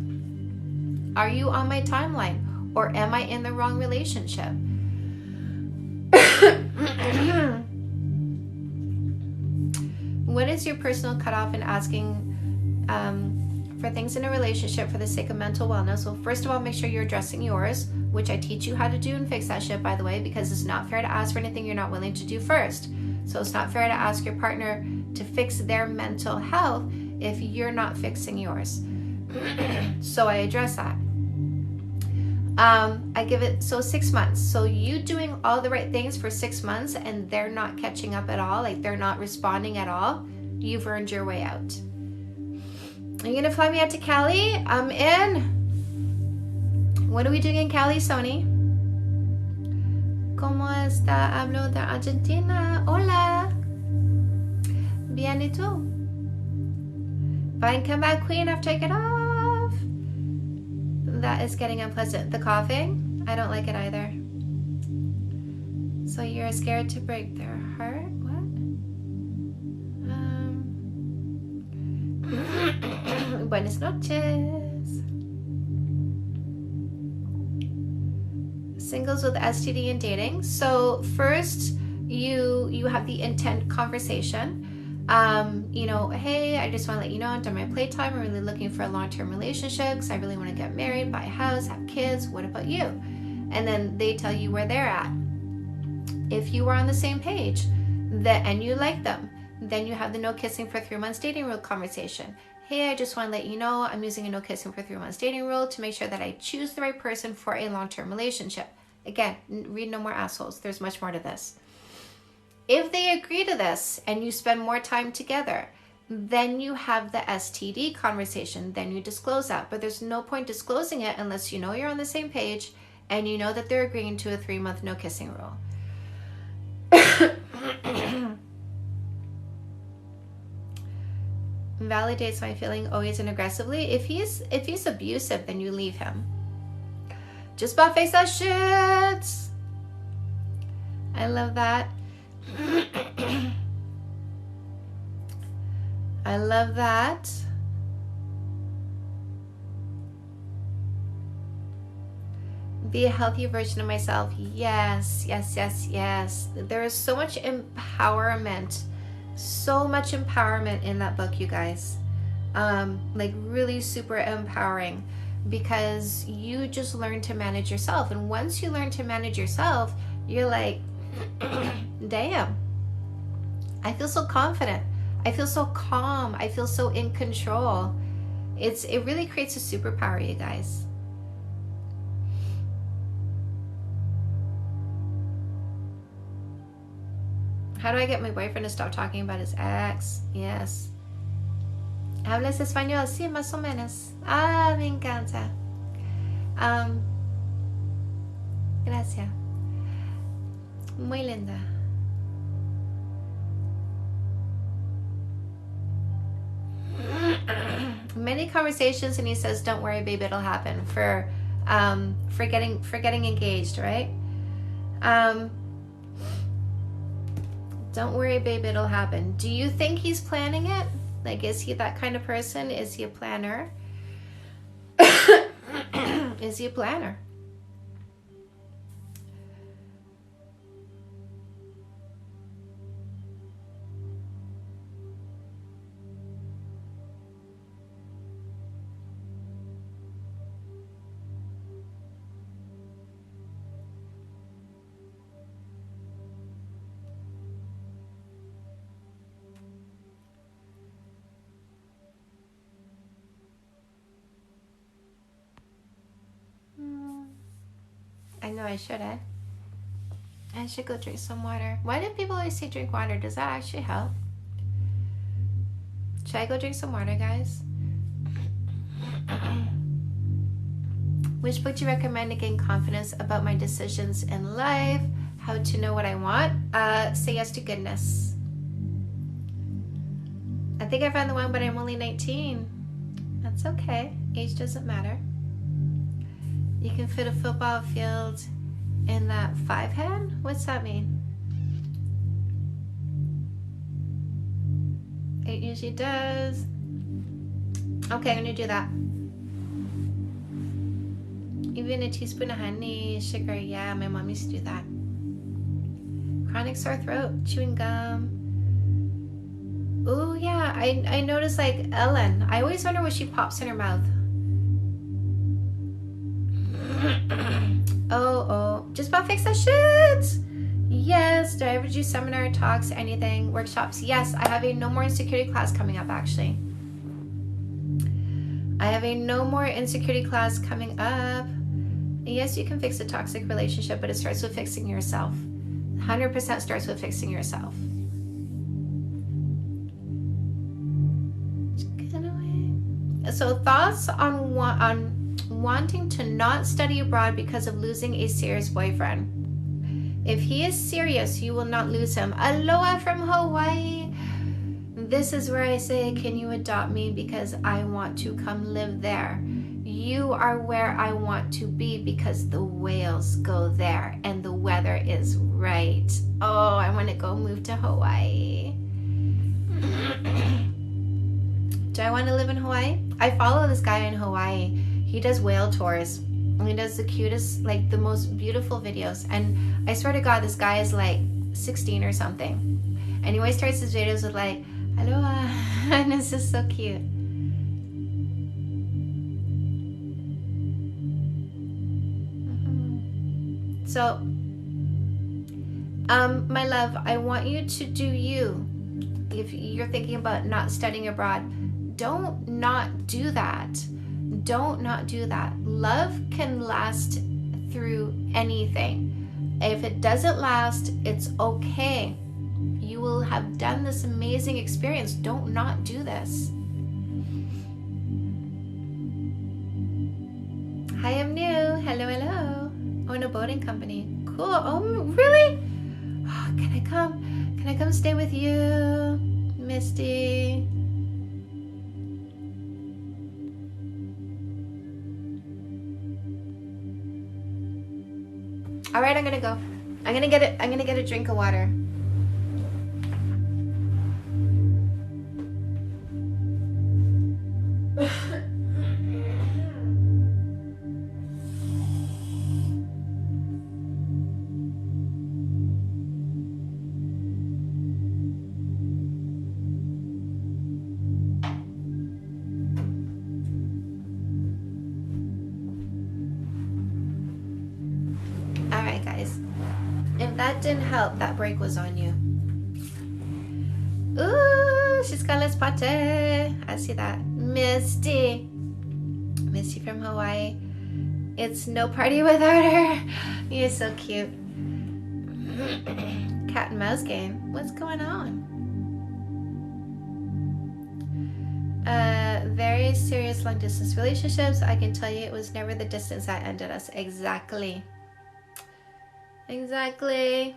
Are you on my timeline, or am I in the wrong relationship? What is your personal cutoff in asking for things in a relationship for the sake of mental wellness? Well, first of all, make sure you're addressing yours, which I teach you how to do and Fix That Shit, by the way, because it's not fair to ask for anything you're not willing to do first. So it's not fair to ask your partner to fix their mental health if you're not fixing yours. So I address that. I give it 6 months. So you doing all the right things for 6 months and they're not catching up at all, like they're not responding at all, you've earned your way out. Are you gonna fly me out to Cali? I'm in. What are we doing in Cali, Sony? ¿Cómo está? Hablo de Argentina. Hola. Bien, ¿y tú? Fine, come back, Queen, after I get off. That is getting unpleasant. The coughing, I don't like it either. So you're scared to break their heart? What? Buenas noches. Singles with STD and dating. So first, you have the intent conversation. You know, hey, I just want to let you know, during my playtime, I'm really looking for a long-term relationship because I really want to get married, buy a house, have kids. What about you? And then they tell you where they're at. If you are on the same page and you like them, then you have the no kissing for 3 months dating rule conversation. Hey, I just want to let you know I'm using a no kissing for 3 months dating rule to make sure that I choose the right person for a long-term relationship. Again, read No More Assholes. There's much more to this. If they agree to this and you spend more time together, then you have the STD conversation. Then you disclose that. But there's no point disclosing it unless you know you're on the same page and you know that they're agreeing to a 3-month no kissing rule. Validates my feeling always and aggressively. If he's abusive, then you leave him. Just about face that shit. I love that. I love that. Be a healthy version of myself. Yes, yes, yes, yes. There is so much empowerment. So much empowerment in that book, you guys. Like really super empowering, because you just learn to manage yourself. And once you learn to manage yourself, you're like, damn, I feel so confident. I feel so calm. I feel so in control. It really creates a superpower, you guys. How do I get my boyfriend to stop talking about his ex? Yes. ¿Hablas español? Sí, más o menos. Ah, me encanta. Gracias. Muy linda. Many conversations, and he says, "Don't worry, babe, it'll happen." For getting engaged, right? Don't worry, babe, it'll happen. Do you think he's planning it? Like, is he that kind of person? Is he a planner? Is he a planner? I know I should have. I should go drink some water. Why do people always say drink water? Does that actually help? Should I go drink some water, guys? Which book do you recommend to gain confidence about my decisions in life? How to know what I want? Say Yes to Goodness. I think I found the one, but I'm only 19. That's okay. Age doesn't matter. You can fit a football field in that 5-hand? What's that mean? It usually does. Okay, I'm gonna do that. Even a teaspoon of honey, sugar. Yeah, my mom used to do that. Chronic sore throat, chewing gum. Oh yeah, I noticed like Ellen. I always wonder what she pops in her mouth. Oh, just about fix that shit. Yes. Do I ever do seminar, talks, anything, workshops? Yes, I have a No More Insecurity class coming up, actually. I have a No More Insecurity class coming up. Yes, you can fix a toxic relationship, but it starts with fixing yourself. 100% starts with fixing yourself. So thoughts on wanting to not study abroad because of losing a serious boyfriend. If he is serious, you will not lose him. Aloha from Hawaii. This is where I say, can you adopt me because I want to come live there. You are where I want to be because the whales go there and the weather is right. Oh, I want to go move to Hawaii. Do I want to live in Hawaii? I follow this guy in Hawaii. He does whale tours. He does the cutest, like the most beautiful videos. And I swear to God, this guy is like 16 or something. And he always starts his videos with like, aloha. And it's just so cute. So, my love, I want you to do you. If you're thinking about not studying abroad, don't not do that. Don't not do that. Love can last through anything. If it doesn't last, it's okay. You will have done this amazing experience. Don't not do this. Hi, I'm new. Hello, hello. Own a boating company. Cool. Oh, really? Oh, can I come? Can I come stay with you, Misty? All right, I'm gonna go. I'm gonna get a drink of water. All right, guys. If that didn't help, that break was on you. Ooh, she's got let's party. I see that. Misty from Hawaii. It's no party without her. You're so cute. Cat and mouse game. What's going on? Very serious long distance relationships. I can tell you it was never the distance that ended us. Exactly. Exactly.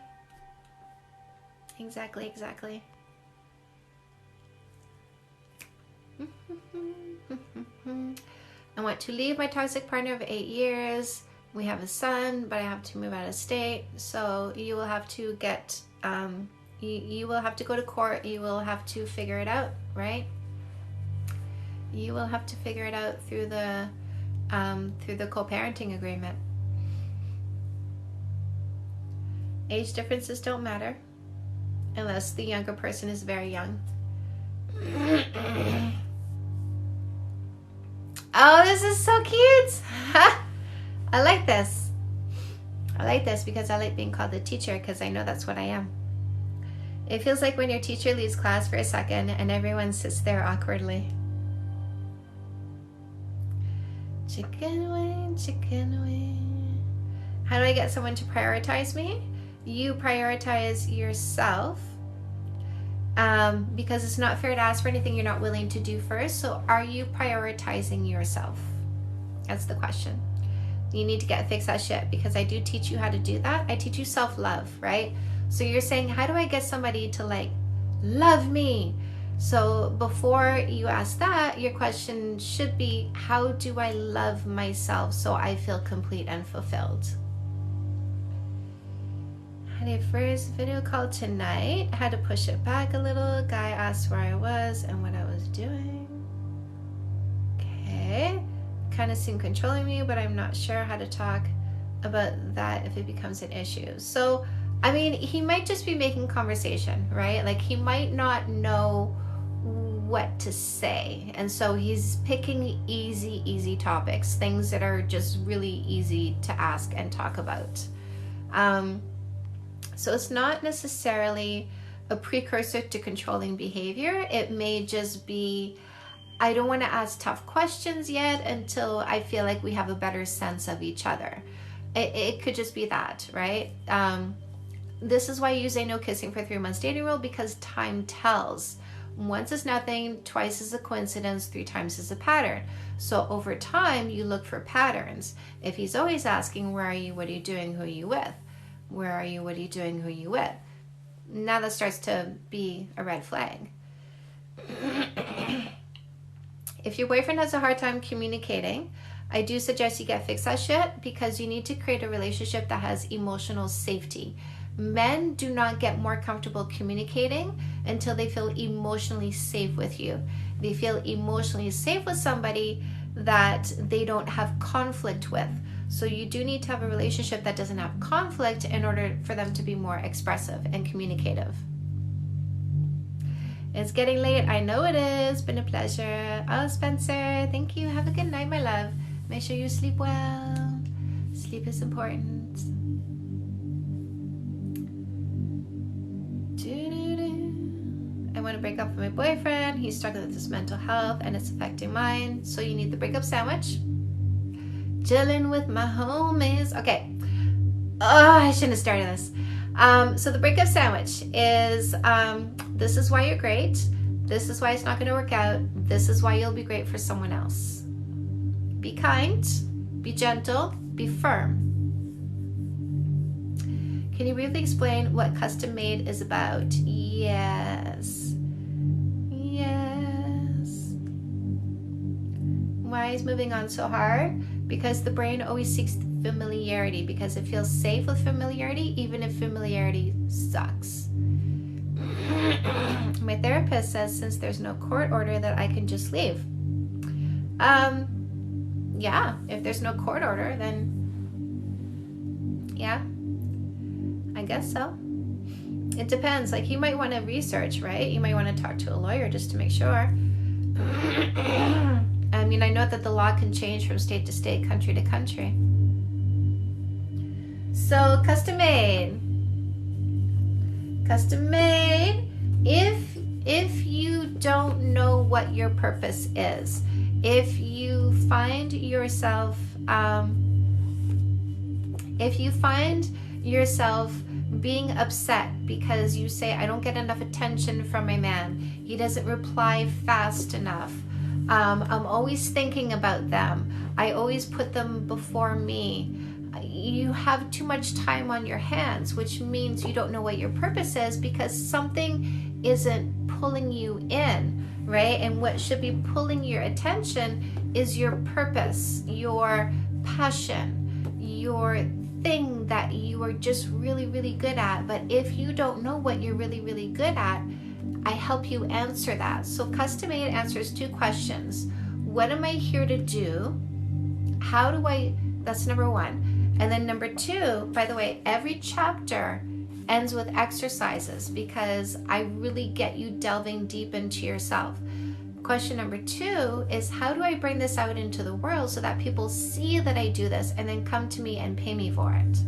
I want to leave my toxic partner of 8 years. We have a son, but I have to move out of state. So you will have to get, you will have to go to court. You will have to figure it out, right? You will have to figure it out through the co-parenting agreement. Age differences don't matter unless the younger person is very young. Oh, this is so cute. I like this. I like this because I like being called a teacher because I know that's what I am. It feels like when your teacher leaves class for a second and everyone sits there awkwardly. Chicken wing, chicken wing. How do I get someone to prioritize me? You prioritize yourself because it's not fair to ask for anything you're not willing to do first. So are you prioritizing yourself? That's the question. You need to fix that shit because I do teach you how to do that. I teach you self-love, right? So you're saying, how do I get somebody to like love me? So before you ask that, your question should be, how do I love myself so I feel complete and fulfilled? Had a first video call tonight. Had to push it back a little. Guy asked where I was and what I was doing. Okay. Kind of seemed controlling me, but I'm not sure how to talk about that if it becomes an issue. So, I mean, he might just be making conversation, right? Like he might not know what to say. And so he's picking easy topics, things that are just really easy to ask and talk about. So it's not necessarily a precursor to controlling behavior. It may just be, I don't want to ask tough questions yet until I feel like we have a better sense of each other. It could just be that, right? This is why you use a no kissing for 3 months dating rule, because time tells. Once is nothing, twice is a coincidence, 3 times is a pattern. So over time, you look for patterns. If he's always asking, where are you, what are you doing, who are you with? Where are you, what are you doing, who are you with? Now that starts to be a red flag. If your boyfriend has a hard time communicating, I do suggest you get fixed that shit, because you need to create a relationship that has emotional safety. Men do not get more comfortable communicating until they feel emotionally safe with you. They feel emotionally safe with somebody that they don't have conflict with. So you do need to have a relationship that doesn't have conflict in order for them to be more expressive and communicative. It's getting late. I know it is. Been a pleasure. Oh, Spencer, thank you. Have a good night, my love. Make sure you sleep well. Sleep is important. I want to break up with my boyfriend. He's struggling with his mental health and it's affecting mine. So you need the breakup sandwich. Chilling with my homies. Okay. Oh, I shouldn't have started this. So the breakup sandwich is, this is why you're great. This is why it's not going to work out. This is why you'll be great for someone else. Be kind, be gentle, be firm. Can you briefly explain what custom made is about? Yes. Yes. Why is moving on so hard? Because the brain always seeks familiarity, because it feels safe with familiarity, even if familiarity sucks. My therapist says since there's no court order that I can just leave. Yeah, if there's no court order, then yeah, I guess so. It depends. Like, you might want to research, right? You might want to talk to a lawyer just to make sure. I mean, I know that the law can change from state to state, country to country. So, custom made. Custom made. If you don't know what your purpose is, if you find yourself being upset because you say, I don't get enough attention from my man, he doesn't reply fast enough, I'm always thinking about them, I always put them before me, you have too much time on your hands, which means you don't know what your purpose is, because something isn't pulling you in, right? And what should be pulling your attention is your purpose, your passion, your thing that you are just really, really good at. But if you don't know what you're really, really good at, I help you answer that. So custom made answers two questions. What am I here to do? How do I, that's number one. And then number two, by the way, every chapter ends with exercises, because I really get you delving deep into yourself. Question number two is, how do I bring this out into the world so that people see that I do this and then come to me and pay me for it?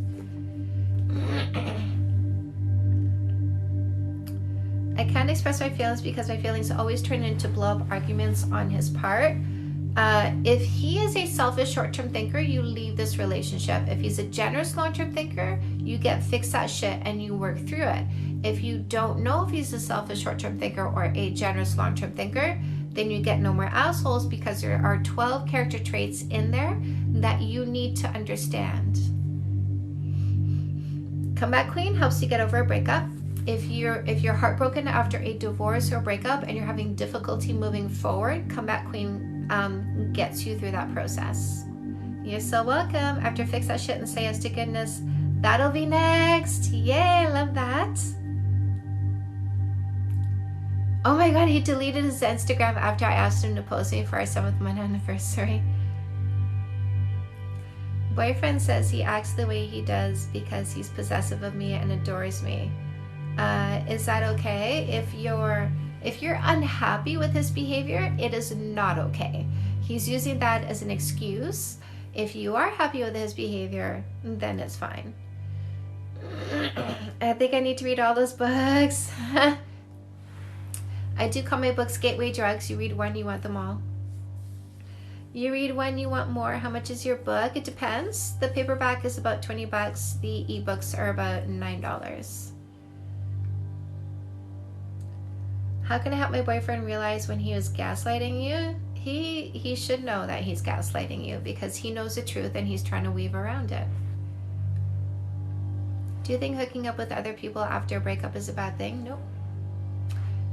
I can't express my feelings because my feelings always turn into blow-up arguments on his part. If he is a selfish short-term thinker, you leave this relationship. If he's a generous long-term thinker, you get fix that shit and you work through it. If you don't know if he's a selfish short-term thinker or a generous long-term thinker, then you get no more assholes, because there are 12 character traits in there that you need to understand. Comeback Queen helps you get over a breakup. If you're heartbroken after a divorce or breakup and you're having difficulty moving forward, Comeback Queen gets you through that process. You're so welcome. After Fix That Shit and Say Yes to Goodness, that'll be next. Yay, love that. Oh my god, he deleted his Instagram after I asked him to post me for our 7th month anniversary. Boyfriend says he acts the way he does because he's possessive of me and adores me. Is that okay? If you're unhappy with his behavior, it is not okay. He's using that as an excuse. If you are happy with his behavior, then it's fine. I think I need to read all those books. I do call my books gateway drugs. You read one, you want them all. You read one, you want more. How much is your book? It depends. The paperback is about $20. The ebooks are about $9. How can I help my boyfriend realize when he is gaslighting you? He should know that he's gaslighting you, because he knows the truth and he's trying to weave around it. Do you think hooking up with other people after a breakup is a bad thing? Nope.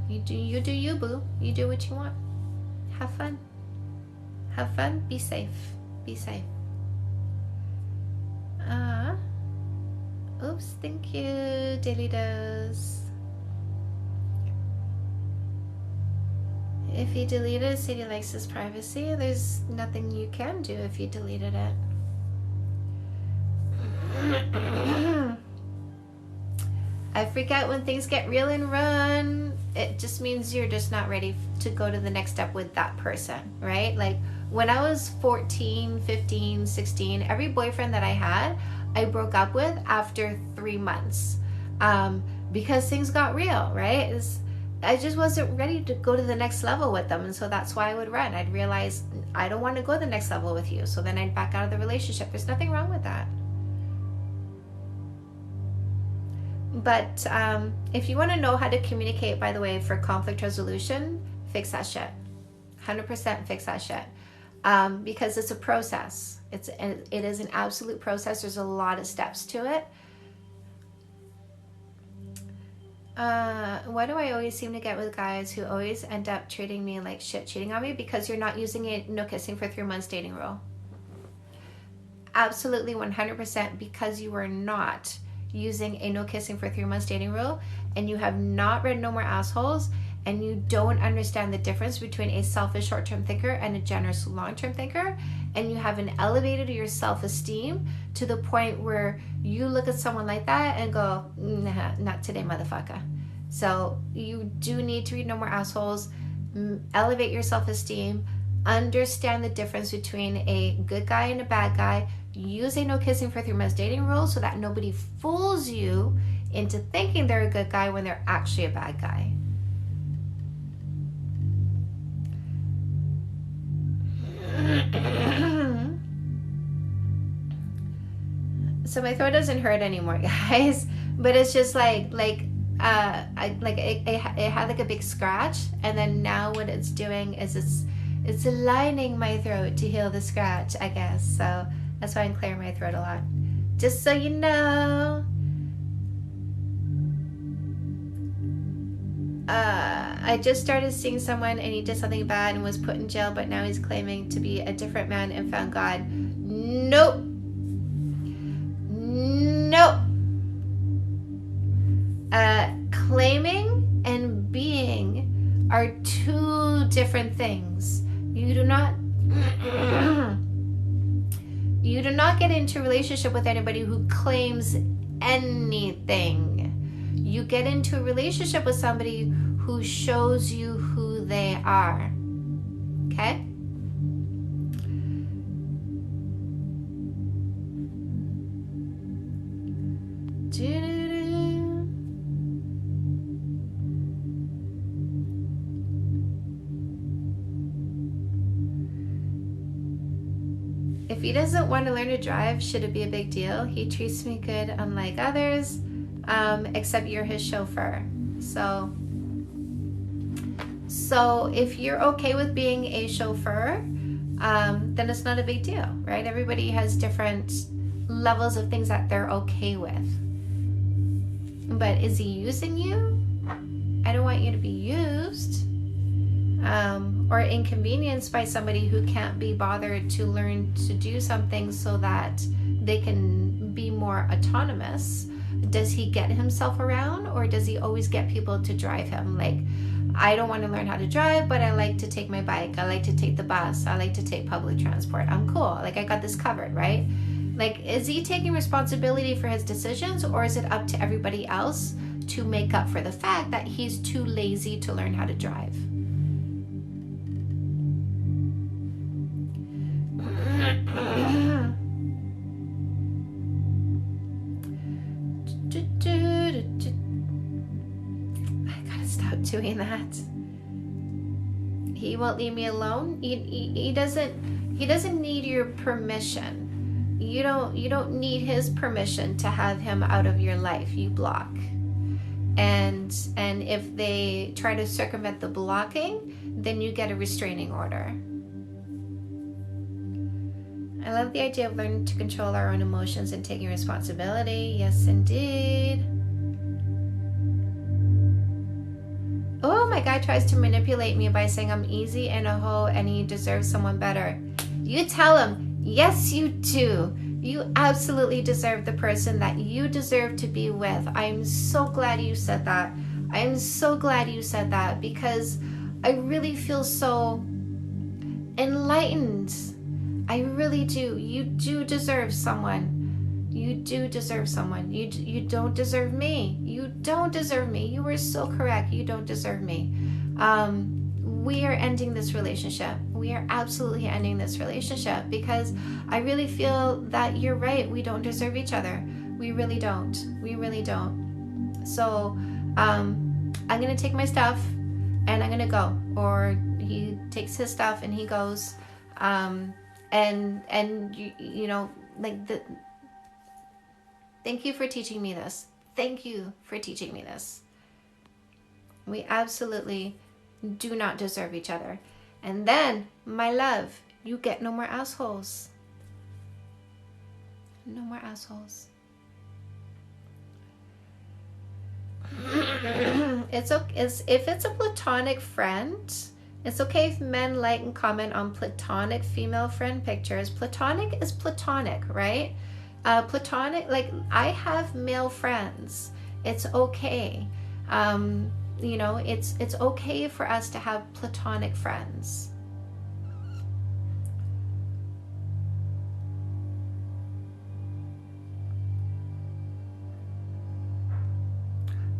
You do you, boo. You do what you want. Have fun. Have fun. Be safe. Be safe. Oops, thank you, Daily Dose. If he deleted it, said he likes his privacy, there's nothing you can do if you deleted it. I freak out when things get real and run. It just means you're just not ready to go to the next step with that person, right? Like when I was 14, 15, 16, every boyfriend that I had, I broke up with after 3 months because things got real, right? I just wasn't ready to go to the next level with them. And so that's why I would run. I'd realize I don't want to go to the next level with you. So then I'd back out of the relationship. There's nothing wrong with that. But if you want to know how to communicate, by the way, for conflict resolution, fix that shit. 100% fix that shit. Because it's a process. It is an absolute process. There's a lot of steps to it. Why do I always seem to get with guys who always end up treating me like shit, cheating on me? Because you're not using a no kissing for 3 months dating rule. Absolutely 100% because you are not using a no kissing for 3 months dating rule, and you have not read No More Assholes, and you don't understand the difference between a selfish short-term thinker and a generous long-term thinker, and you haven't elevated your self-esteem to the point where you look at someone like that and go, nah, not today, motherfucker. So you do need to read No More Assholes, elevate your self-esteem, understand the difference between a good guy and a bad guy, use a no kissing for 3 months dating rule so that nobody fools you into thinking they're a good guy when they're actually a bad guy. So my throat doesn't hurt anymore, guys, but it's just it had like a big scratch, and then now what it's doing is it's aligning my throat to heal the scratch, I guess. So that's why I'm clearing my throat a lot. Just so you know. I just started seeing someone and he did something bad and was put in jail, but now he's claiming to be a different man and found God. Nope. Nope. Claiming and being are two different things. You do not get into a relationship with anybody who claims anything. You get into a relationship with somebody who shows you who they are. Okay? If he doesn't want to learn to drive, should it be a big deal? He treats me good, unlike others, except you're his chauffeur. So if you're okay with being a chauffeur, then it's not a big deal, right? Everybody has different levels of things that they're okay with. But is he using you? I don't want you to be used. Or inconvenienced by somebody who can't be bothered to learn to do something so that they can be more autonomous. Does he get himself around, or does he always get people to drive him? Like, I don't want to learn how to drive, but I like to take my bike. I like to take the bus. I like to take public transport. I'm cool. Like, I got this covered, right? Like, is he taking responsibility for his decisions, or is it up to everybody else to make up for the fact that he's too lazy to learn how to drive? I gotta stop doing that. He won't leave me alone. He doesn't need your permission. You don't need his permission to have him out of your life. You block. And if they try to circumvent the blocking, then you get a restraining order. I love the idea of learning to control our own emotions and taking responsibility. Yes, indeed. Oh, my guy tries to manipulate me by saying I'm easy and a hoe and he deserves someone better. You tell him, Yes, you do. You absolutely deserve the person that you deserve to be with. I'm so glad you said that. I'm so glad you said that, because I really feel so enlightened. I really do. You do deserve someone. You do deserve someone. You don't deserve me. You don't deserve me. You were so correct. You don't deserve me. We are ending this relationship. We are absolutely ending this relationship, because I really feel that you're right. We don't deserve each other. We really don't. We really don't. So I'm going to take my stuff and I'm going to go. Or he takes his stuff and he goes. And you know, like, thank you for teaching me this. Thank you for teaching me this. We absolutely do not deserve each other. And then, my love, you get no more assholes. No more assholes. It's okay if it's a platonic friend. It's okay if men like and comment on platonic female friend pictures. Platonic is platonic, right? Platonic, like, I have male friends. It's okay. You know, it's okay for us to have platonic friends.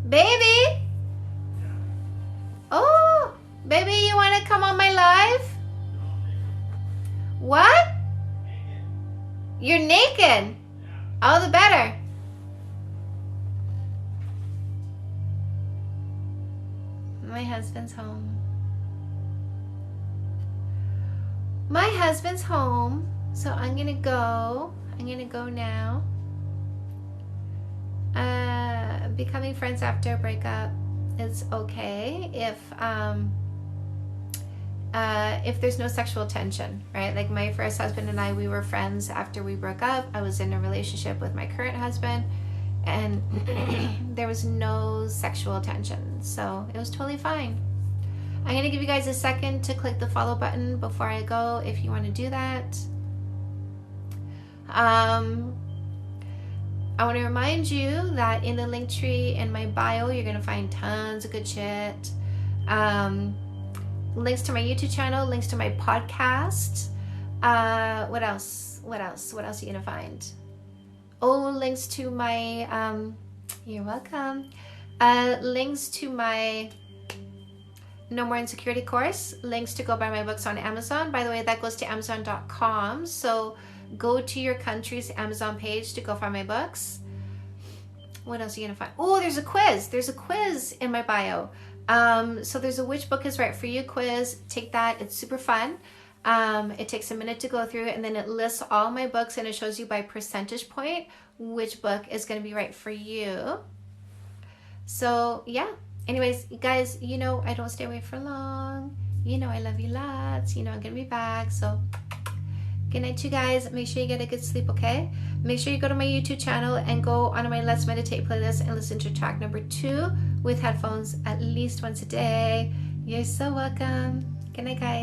Baby! Oh, baby, you want to come on my live? What? You're naked? All the better. My husband's home. My husband's home. So I'm gonna go. I'm gonna go now. Becoming friends after a breakup is okay if there's no sexual tension, right? Like, my first husband and I, we were friends after we broke up. I was in a relationship with my current husband, and there was no sexual tension, so it was totally fine. I'm gonna give you guys a second to click the follow button before I go, if you want to do that. I want to remind you that in the link tree in my bio, you're gonna find tons of good shit. Links to my YouTube channel, links to my podcast. What else? What else are you gonna find? Oh, links to my, you're welcome. Links to my No More Insecurity course. Links to go buy my books on Amazon. By the way, that goes to Amazon.com. So go to your country's Amazon page to go find my books. What else are you gonna find? Oh, there's a quiz. There's a quiz in my bio. So there's a which book is right for you quiz. Take that. It's super fun. It takes a minute to go through, and then it lists all my books, and it shows you by percentage point which book is going to be right for you. So yeah. Anyways, you guys, you know I don't stay away for long. You know I love you lots. You know I'm going to be back. So good night, you guys. Make sure you get a good sleep, okay? Make sure you go to my YouTube channel and go on my Let's Meditate playlist and listen to track number 2 with headphones at least once a day. You're so welcome. Good night, guys.